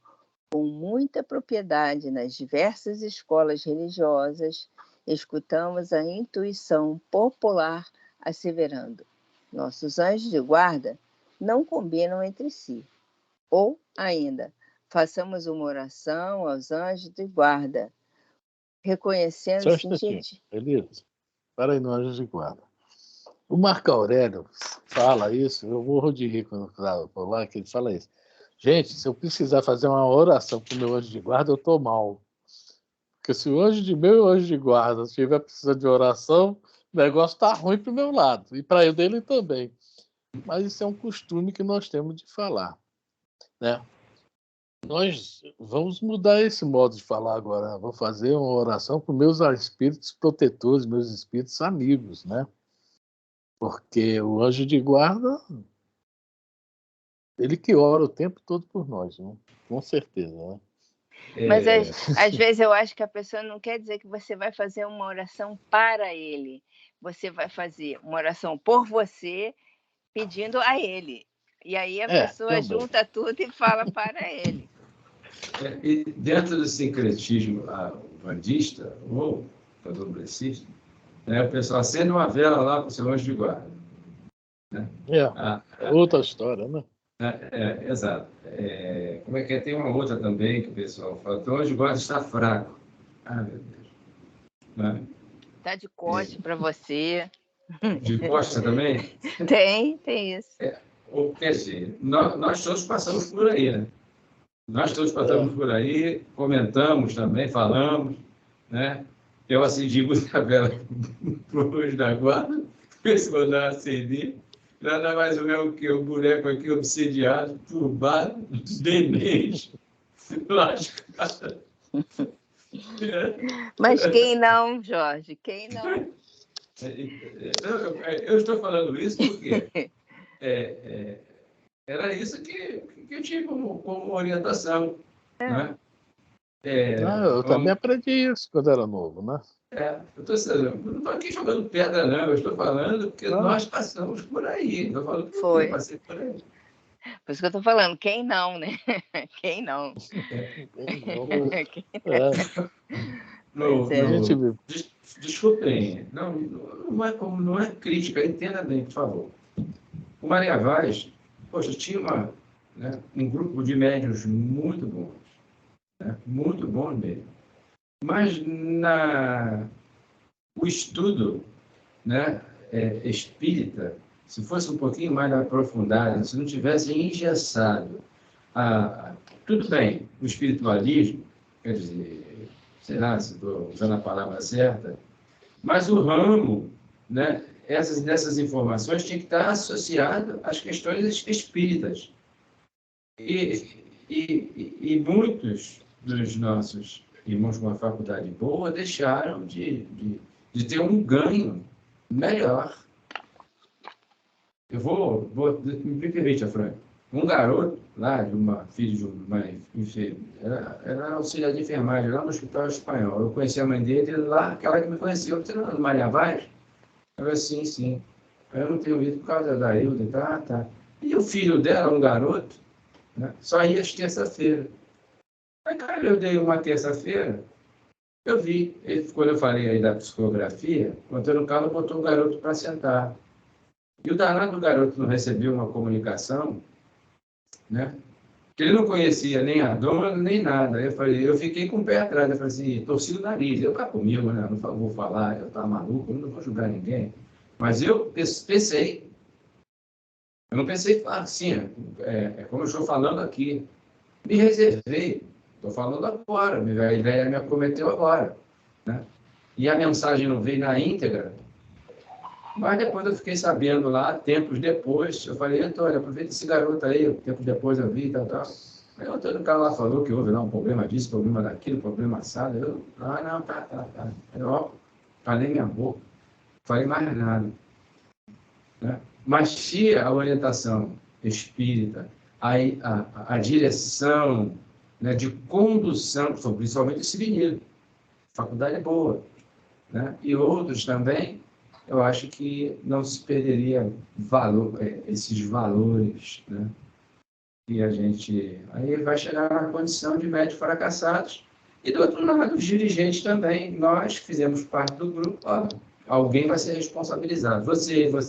Speaker 3: com muita propriedade nas diversas escolas religiosas, escutamos a intuição popular asseverando: nossos anjos de guarda não combinam entre si. Ou, ainda, façamos uma oração aos anjos de guarda, reconhecendo
Speaker 6: Só um instantinho, Elisa. Para aí no Anjos de Guarda. O Marco Aurélio fala isso, eu morro de rir quando eu por lá, que ele fala isso. Gente, se eu precisar fazer uma oração para o meu anjo de guarda, eu estou mal. Porque se o anjo de meu anjo de guarda estiver precisando de oração, o negócio está ruim para o meu lado. E para o dele também. Mas isso é um costume que nós temos de falar, né? Nós vamos mudar esse modo de falar agora. Vou fazer uma oração para os meus espíritos protetores, meus espíritos amigos, né? Porque o anjo de guarda, ele que ora o tempo todo por nós, né? Com certeza, né?
Speaker 3: Mas às vezes eu acho que a pessoa não quer dizer que você vai fazer uma oração para ele. Você vai fazer uma oração por você, pedindo a ele. E aí a pessoa
Speaker 6: também
Speaker 3: junta tudo e fala para ele.
Speaker 1: E dentro do sincretismo bandista ou candomblessista, né, o pessoal acende uma vela lá para o seu anjo de guarda. Né?
Speaker 6: Outra história, né?
Speaker 1: Exato. Como é que é? Tem uma outra também que o pessoal fala, que o anjo de guarda está fraco. Ah, meu Deus. Né?
Speaker 3: Está de costas para você.
Speaker 1: De costa também?
Speaker 3: Tem isso.
Speaker 1: Quer dizer, nós todos passamos por aí, né? Nós todos passamos por aí, comentamos também, falamos, né? Eu acendi muita vela para o anjo da guarda, esse mandar acender, nada mais ou menos que o boneco aqui obsidiado, turbado, demente, lascado.
Speaker 3: Mas quem não, Jorge? Quem não?
Speaker 1: Eu estou falando isso porque era isso que eu tive como orientação. Né?
Speaker 6: Eu também aprendi isso quando era novo, né?
Speaker 1: Eu não estou aqui jogando pedra, não. Eu estou falando que nós passamos por aí. Estou falando que eu passei por aí.
Speaker 3: Por isso que eu estou falando, quem não, né? Quem não?
Speaker 1: Desculpem, não é crítica, entenda bem, por favor. O Maria Vaz, poxa, tinha um grupo de médiuns muito bons, né? Muito bom mesmo. Mas o estudo, né, espírita, se fosse um pouquinho mais aprofundado, se não tivesse engessado, tudo bem, o espiritualismo, quer dizer, sei lá se estou usando a palavra certa, mas o ramo, né, dessas informações tinha que estar associado às questões espíritas. E muitos dos nossos irmãos com uma faculdade boa deixaram de ter um ganho melhor. Me permite, Frank. Um garoto lá, filho de uma enfermeira, era auxiliar de enfermagem lá no Hospital Espanhol. Eu conheci a mãe dele lá, aquela que me conhecia, você não é do Maria Vaz? Eu falei, sim. Eu não tenho ido por causa da Hilda, tá. E o filho dela, um garoto, né, só ia às terça-feira. Aí, cara, eu dei uma terça-feira, eu vi, quando eu falei aí da psicografia, o Antônio Carlos botou um garoto para sentar. E o danado do garoto não recebeu uma comunicação, né, Porque ele não conhecia nem a dona, nem nada. Eu fiquei com o pé atrás. Eu falei assim, torci o nariz. Eu, cá comigo, né? Não vou falar, eu estava maluco, eu não vou julgar ninguém. Mas eu pensei. Eu não pensei assim, como eu estou falando aqui. Me reservei. Estou falando agora. A ideia me acometeu agora. Né? E a mensagem não veio na íntegra. Mas depois eu fiquei sabendo lá, tempos depois, eu falei, Antônio, aproveita esse garoto aí, tempos depois eu vi e tal. Aí o Antônio, o cara lá falou que houve lá um problema disso, problema daquilo, problema assado. Eu, não, tá. Eu falei minha boca, falei mais nada. Né? Mas tinha a orientação espírita, a direção, né, de condução, principalmente esse menino. Faculdade é boa. Né? E outros também, eu acho que não se perderia esses valores, né? E a gente aí vai chegar na condição de médicos fracassados. E do outro lado, os dirigentes também, nós que fizemos parte do grupo, alguém vai ser responsabilizado. Você. Por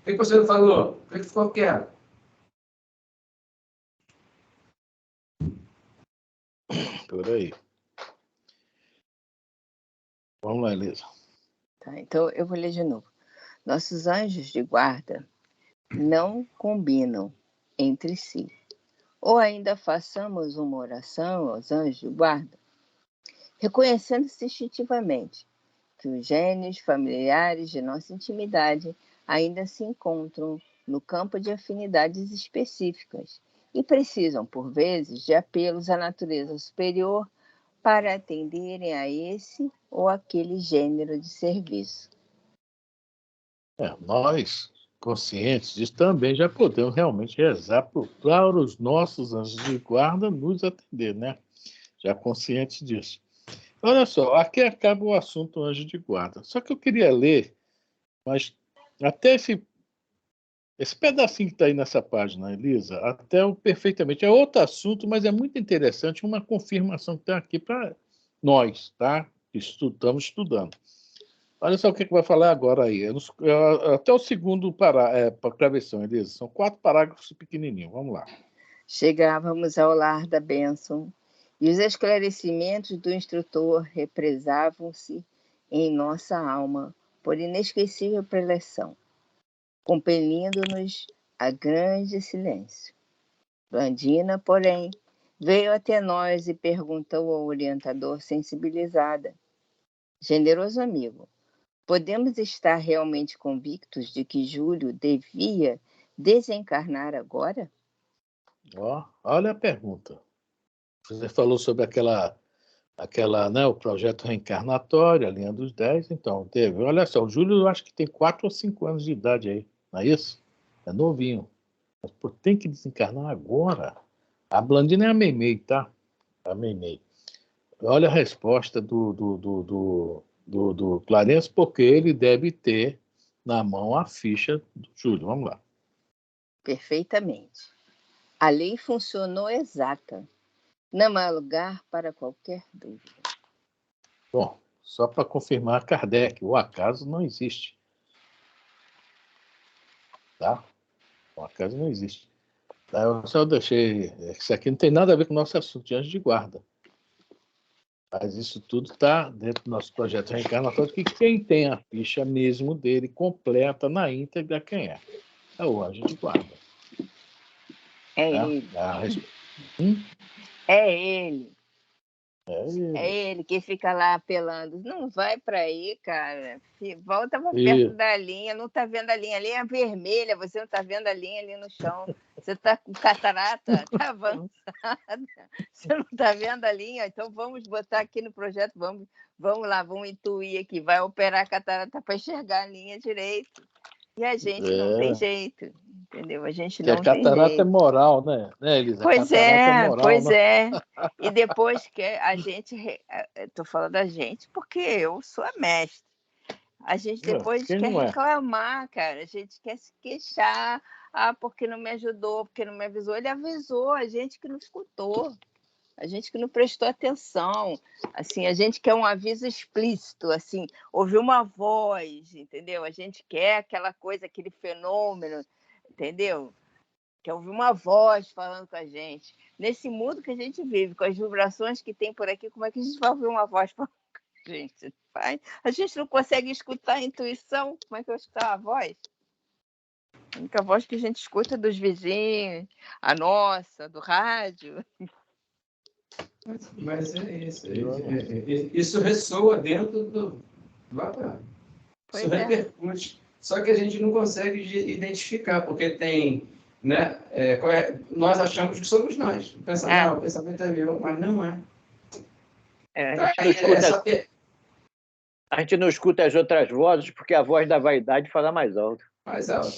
Speaker 1: que você não falou? Por que ficou quieto?
Speaker 6: Por aí. Vamos lá, Elisa.
Speaker 3: Tá, então, eu vou ler de novo. Nossos anjos de guarda não combinam entre si. Ou ainda façamos uma oração aos anjos de guarda, reconhecendo-se instintivamente que os gênios familiares de nossa intimidade ainda se encontram no campo de afinidades específicas e precisam, por vezes, de apelos à natureza superior para atenderem a esse ou aquele gênero de serviço.
Speaker 6: Nós, conscientes disso, também já podemos realmente rezar para os nossos anjos de guarda nos atender, né? Já conscientes disso. Olha só, aqui acaba o assunto anjo de guarda. Só que eu queria ler, mas até esse pedacinho que está aí nessa página, Elisa, até o perfeitamente. É outro assunto, mas é muito interessante, uma confirmação que está aqui para nós, tá? Que estamos estudando. Olha só o que vai falar agora aí. Até o segundo travessão, Elisa. São 4 parágrafos pequenininhos. Vamos lá.
Speaker 3: Chegávamos ao lar da bênção e os esclarecimentos do instrutor represavam-se em nossa alma por inesquecível preleção, compelindo-nos a grande silêncio. Blandina, porém, veio até nós e perguntou ao orientador sensibilizada: generoso amigo, podemos estar realmente convictos de que Júlio devia desencarnar agora?
Speaker 6: Olha a pergunta. Você falou sobre né, o projeto reencarnatório, a linha dos 10, então, teve. Olha só, o Júlio, eu acho que tem 4 ou 5 anos de idade aí, não é isso? É novinho. Mas tem que desencarnar agora. A Blandina é a Meimei, tá? A Meimei. Olha a resposta do Clarence, porque ele deve ter na mão a ficha do Júlio. Vamos lá.
Speaker 3: Perfeitamente. A lei funcionou exata. Não há lugar para qualquer dúvida.
Speaker 6: Bom, só para confirmar, Kardec, o acaso não existe. Tá? O acaso não existe. Eu só deixei... Isso aqui não tem nada a ver com o nosso assunto de anjo de guarda. Mas isso tudo está dentro do nosso projeto reencarnatório, que quem tem a ficha mesmo dele completa na íntegra quem é? É o anjo de guarda.
Speaker 3: É ele. É ele. É ele que fica lá apelando. Não vai para aí, cara. Volta para perto da linha. Não está vendo a linha. A linha é vermelha. Você não está vendo a linha ali no chão. Você está com catarata. Está avançada. Você não está vendo a linha. Então vamos botar aqui no projeto. Vamos lá, vamos intuir aqui. Vai operar a catarata para enxergar a linha direito. E a gente não tem jeito. Entendeu? A gente não tem jeito.
Speaker 6: A catarata é moral, né, Elisa?
Speaker 3: Pois é. E depois que a gente... Estou falando da gente porque eu sou a mestre. A gente depois quer reclamar, cara. A gente quer se queixar. Porque não me ajudou, porque não me avisou. Ele avisou, a gente que não escutou. A gente que não prestou atenção. Assim, a gente quer um aviso explícito, assim, ouvir uma voz, entendeu? A gente quer aquela coisa, aquele fenômeno, entendeu? quer ouvir uma voz falando com a gente. Nesse mundo que a gente vive, com as vibrações que tem por aqui, como é que a gente vai ouvir uma voz falando com a gente? A gente não consegue escutar a intuição, como é que eu vou escutar a voz? A única voz que a gente escuta é dos vizinhos, a nossa, do rádio.
Speaker 1: Mas é isso. Isso ressoa dentro do aparelho. Isso repercute. Só que a gente não consegue identificar, porque tem, né? Nós achamos que somos nós. O pensamento é meu, mas não é.
Speaker 5: A gente não escuta as outras vozes porque a voz da vaidade fala mais alto.
Speaker 1: Mais alto.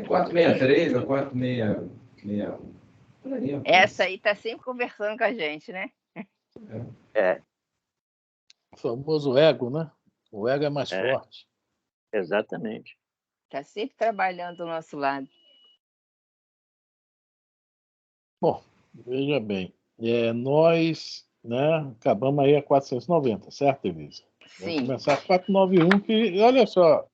Speaker 1: 463 ou 461.
Speaker 3: Essa aí está sempre conversando com a gente, né?
Speaker 6: O famoso ego, né? O ego é mais forte.
Speaker 5: Exatamente.
Speaker 3: Está sempre trabalhando do nosso lado.
Speaker 6: Bom, veja bem. Nós, né, acabamos aí a 490, certo, Elisa?
Speaker 3: Sim.
Speaker 6: Vamos começar a 491, que, olha só,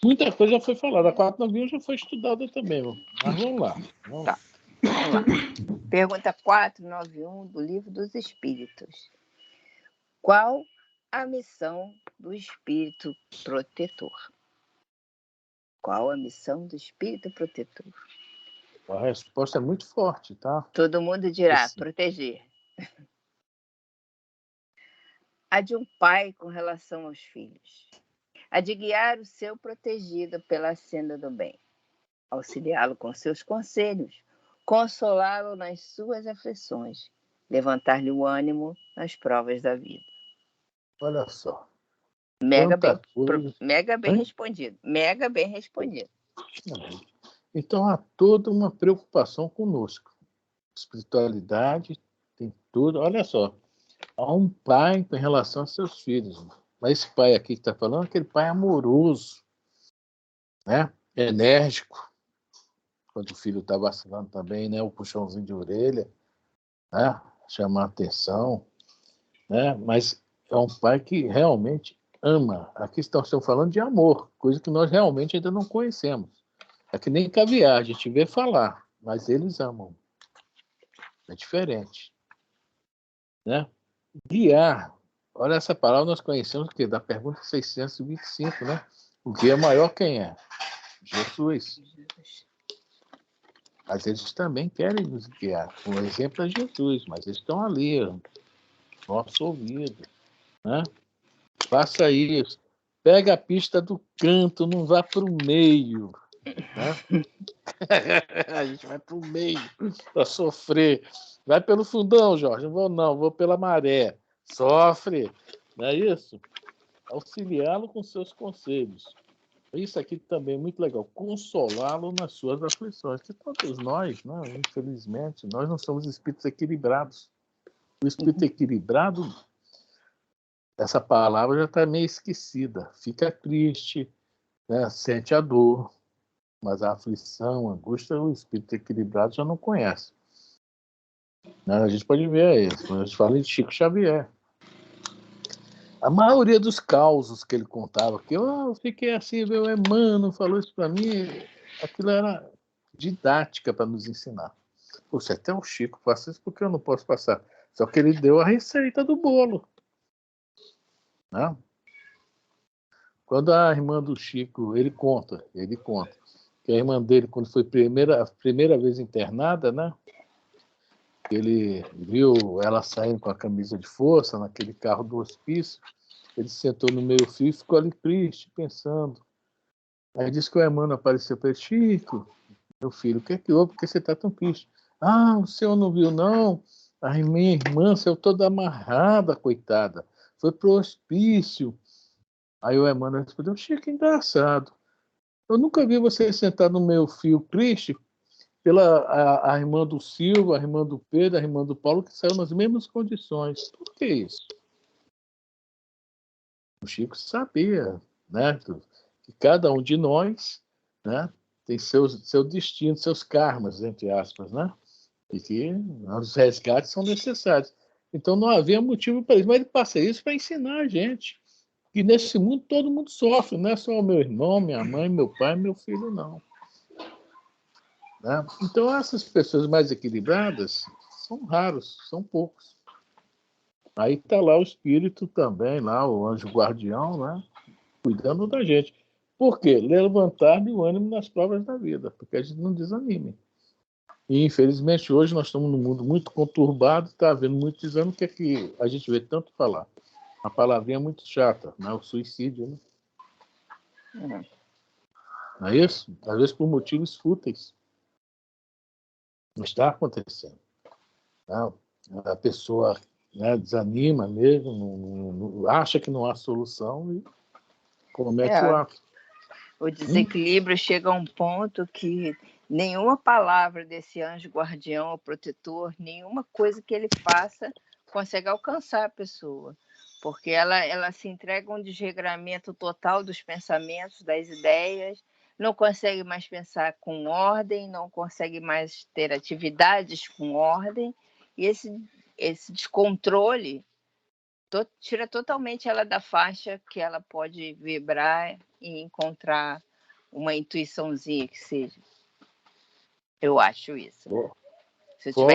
Speaker 6: muita coisa já foi falada. A 491 já foi estudada também. Mas vamos lá. Vamos lá.
Speaker 3: Pergunta 491 do Livro dos Espíritos. Qual a missão do Espírito Protetor? Qual a missão do Espírito Protetor?
Speaker 6: A resposta é muito forte, tá?
Speaker 3: Todo mundo dirá, proteger. A de um pai com relação aos filhos. A de guiar o seu protegido pela senda do bem. Auxiliá-lo com seus conselhos. Consolá-lo nas suas aflições. Levantar-lhe o ânimo nas provas da vida.
Speaker 6: Olha só.
Speaker 3: Mega bem respondido. Mega bem respondido.
Speaker 6: Então há toda uma preocupação conosco. Espiritualidade tem tudo. Olha só. Há um pai com relação a seus filhos. Mas esse pai aqui que está falando é aquele pai amoroso, né? Enérgico. Quando o filho está vacilando também, né? O puxãozinho de orelha, né? Chamar a atenção, né? Mas é um pai que realmente ama. Aqui estão falando de amor, coisa que nós realmente ainda não conhecemos. É que nem caviar, a gente vê falar, mas eles amam. É diferente, né? Guiar. Olha essa palavra, nós conhecemos o quê? Da pergunta 625, né? O guia maior quem é? Jesus. Mas eles também querem nos guiar. Um exemplo é Jesus, mas eles estão ali, nosso ouvido, né? Faça isso. Pega a pista do canto, não vá para o meio. Né? A gente vai para o meio para sofrer. Vai pelo fundão, Jorge. Não vou, não. Vou pela maré. Sofre. Não é isso? Auxiliá-lo com seus conselhos. Isso aqui também é muito legal. Consolá-lo nas suas aflições. Que todos nós, né, infelizmente, nós não somos espíritos equilibrados. O espírito equilibrado, essa palavra já está meio esquecida. Fica triste, né, sente a dor. Mas a aflição, a angústia, o espírito equilibrado já não conhece. A gente pode ver isso. Quando a gente fala de Chico Xavier. A maioria dos causos que ele contava, que eu fiquei assim, meu Emmanuel falou isso para mim, aquilo era didática para nos ensinar. Poxa, até o Chico passa isso porque eu não posso passar. Só que ele deu a receita do bolo. Né? Quando a irmã do Chico, ele conta, que a irmã dele, quando foi a primeira vez internada, né? Ele viu ela saindo com a camisa de força naquele carro do hospício. Ele sentou no meio fio e ficou ali triste, pensando. Aí disse que o Emmanuel apareceu para ele: Chico, meu filho, o que é que houve? Por que você está tão triste? Ah, o senhor não viu, não? A minha irmã saiu toda amarrada, coitada. Foi para o hospício. Aí o Emmanuel respondeu: Chico, engraçado. Eu nunca vi você sentar no meu fio triste pela a irmã do Silva, a irmã do Pedro, a irmã do Paulo, que saiu nas mesmas condições. Por que isso? O Chico sabia, né, que cada um de nós, né, tem seu destino, seus karmas, entre aspas, né, e que os resgates são necessários. Então não havia motivo para isso, mas ele passa isso para ensinar a gente que nesse mundo todo mundo sofre, não é só o meu irmão, minha mãe, meu pai, meu filho, não. Né? Então, essas pessoas mais equilibradas são raros, são poucos. Aí está lá o espírito também, lá o anjo guardião, né? Cuidando da gente. Por quê? Levantar o ânimo nas provas da vida, porque a gente não desanime. E, infelizmente, hoje nós estamos num mundo muito conturbado, está havendo muito exame, que é que a gente vê tanto falar. A palavrinha é muito chata, né? O suicídio, né? Não é isso? Às vezes por motivos fúteis. Não está acontecendo. Não. A pessoa, né, desanima mesmo, acha que não há solução e comete o ato.
Speaker 3: O desequilíbrio chega a um ponto que nenhuma palavra desse anjo guardião ou protetor, nenhuma coisa que ele faça consegue alcançar a pessoa, porque ela se entrega a um desregramento total dos pensamentos, das ideias, não consegue mais pensar com ordem, não consegue mais ter atividades com ordem, e esse descontrole tira totalmente ela da faixa que ela pode vibrar e encontrar uma intuiçãozinha que seja. Eu acho isso. Né? Se eu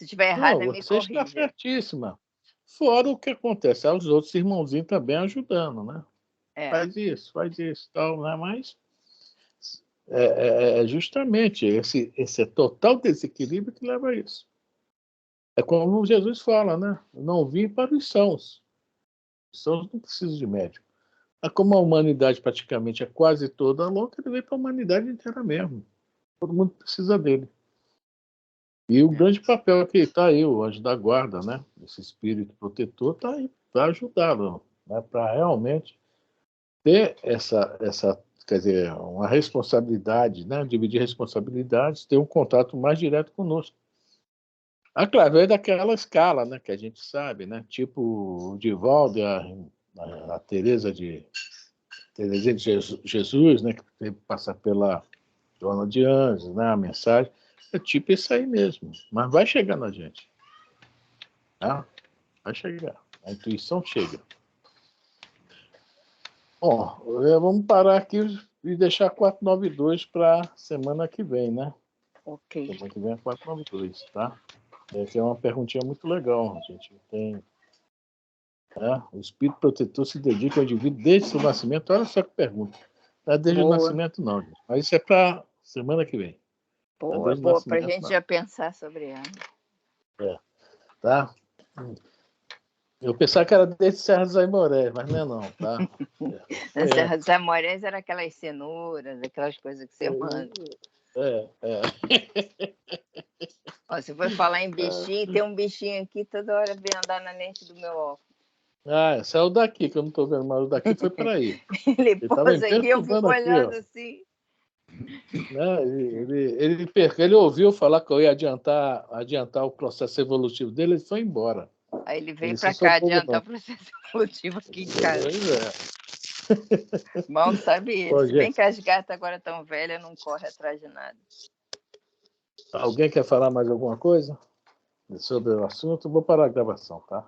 Speaker 3: estiver errada, me
Speaker 6: você está
Speaker 3: corrija.
Speaker 6: certíssima. Fora o que acontece, os outros irmãozinhos também ajudando, né? Faz isso, tal, né? Mas é justamente esse total desequilíbrio que leva a isso. É como Jesus fala, né? Não vim para os sãos. Os sãos não precisam de médico. Mas como a humanidade praticamente é quase toda louca, ele veio para a humanidade inteira mesmo. Todo mundo precisa dele. E o grande papel que está aí, o anjo da guarda, né? Esse espírito protetor está aí para ajudá-lo, né? Para realmente ter essa, quer dizer, uma responsabilidade, né? Dividir responsabilidades, ter um contato mais direto conosco. Através daquela escala, né? Que a gente sabe, né? Tipo o Divaldo, a Teresa de Jesus, né? Que teve que passar pela Joana de Anjos, né? A mensagem. É tipo isso aí mesmo. Mas vai chegar na gente. Tá? Vai chegar. A intuição chega. Bom, vamos parar aqui e deixar 492 para semana que vem, né?
Speaker 3: Ok.
Speaker 6: Semana que vem é 492, tá? Essa é uma perguntinha muito legal. A gente tem... O espírito protetor se dedica ao indivíduo desde seu nascimento. Olha só que pergunta. Não é desde o nascimento, não, gente. Mas isso é para semana que vem.
Speaker 3: Boa, para a gente já pensar sobre ela.
Speaker 6: Tá? Eu pensava que era desde Serra dos Aimorés, mas não é não, tá?
Speaker 3: Na Serra dos Aimorés era aquelas cenouras, aquelas coisas que você manda. Ó, se for falar em bichinho, tem um bichinho aqui, toda hora vem andar na lente do meu óculos.
Speaker 6: Saiu daqui, que eu não estou vendo, mas o daqui foi para aí.
Speaker 3: Ele pousa aqui, eu fico olhando assim.
Speaker 6: Né? Ele ouviu falar que eu ia adiantar o processo evolutivo dele, ele foi embora.
Speaker 3: Aí ele veio para cá adiantar o processo evolutivo aqui em casa. Mal sabe ele. Se bem que as gatas agora estão velhas, não correm atrás de nada.
Speaker 6: Alguém quer falar mais alguma coisa sobre o assunto? Vou parar a gravação, tá?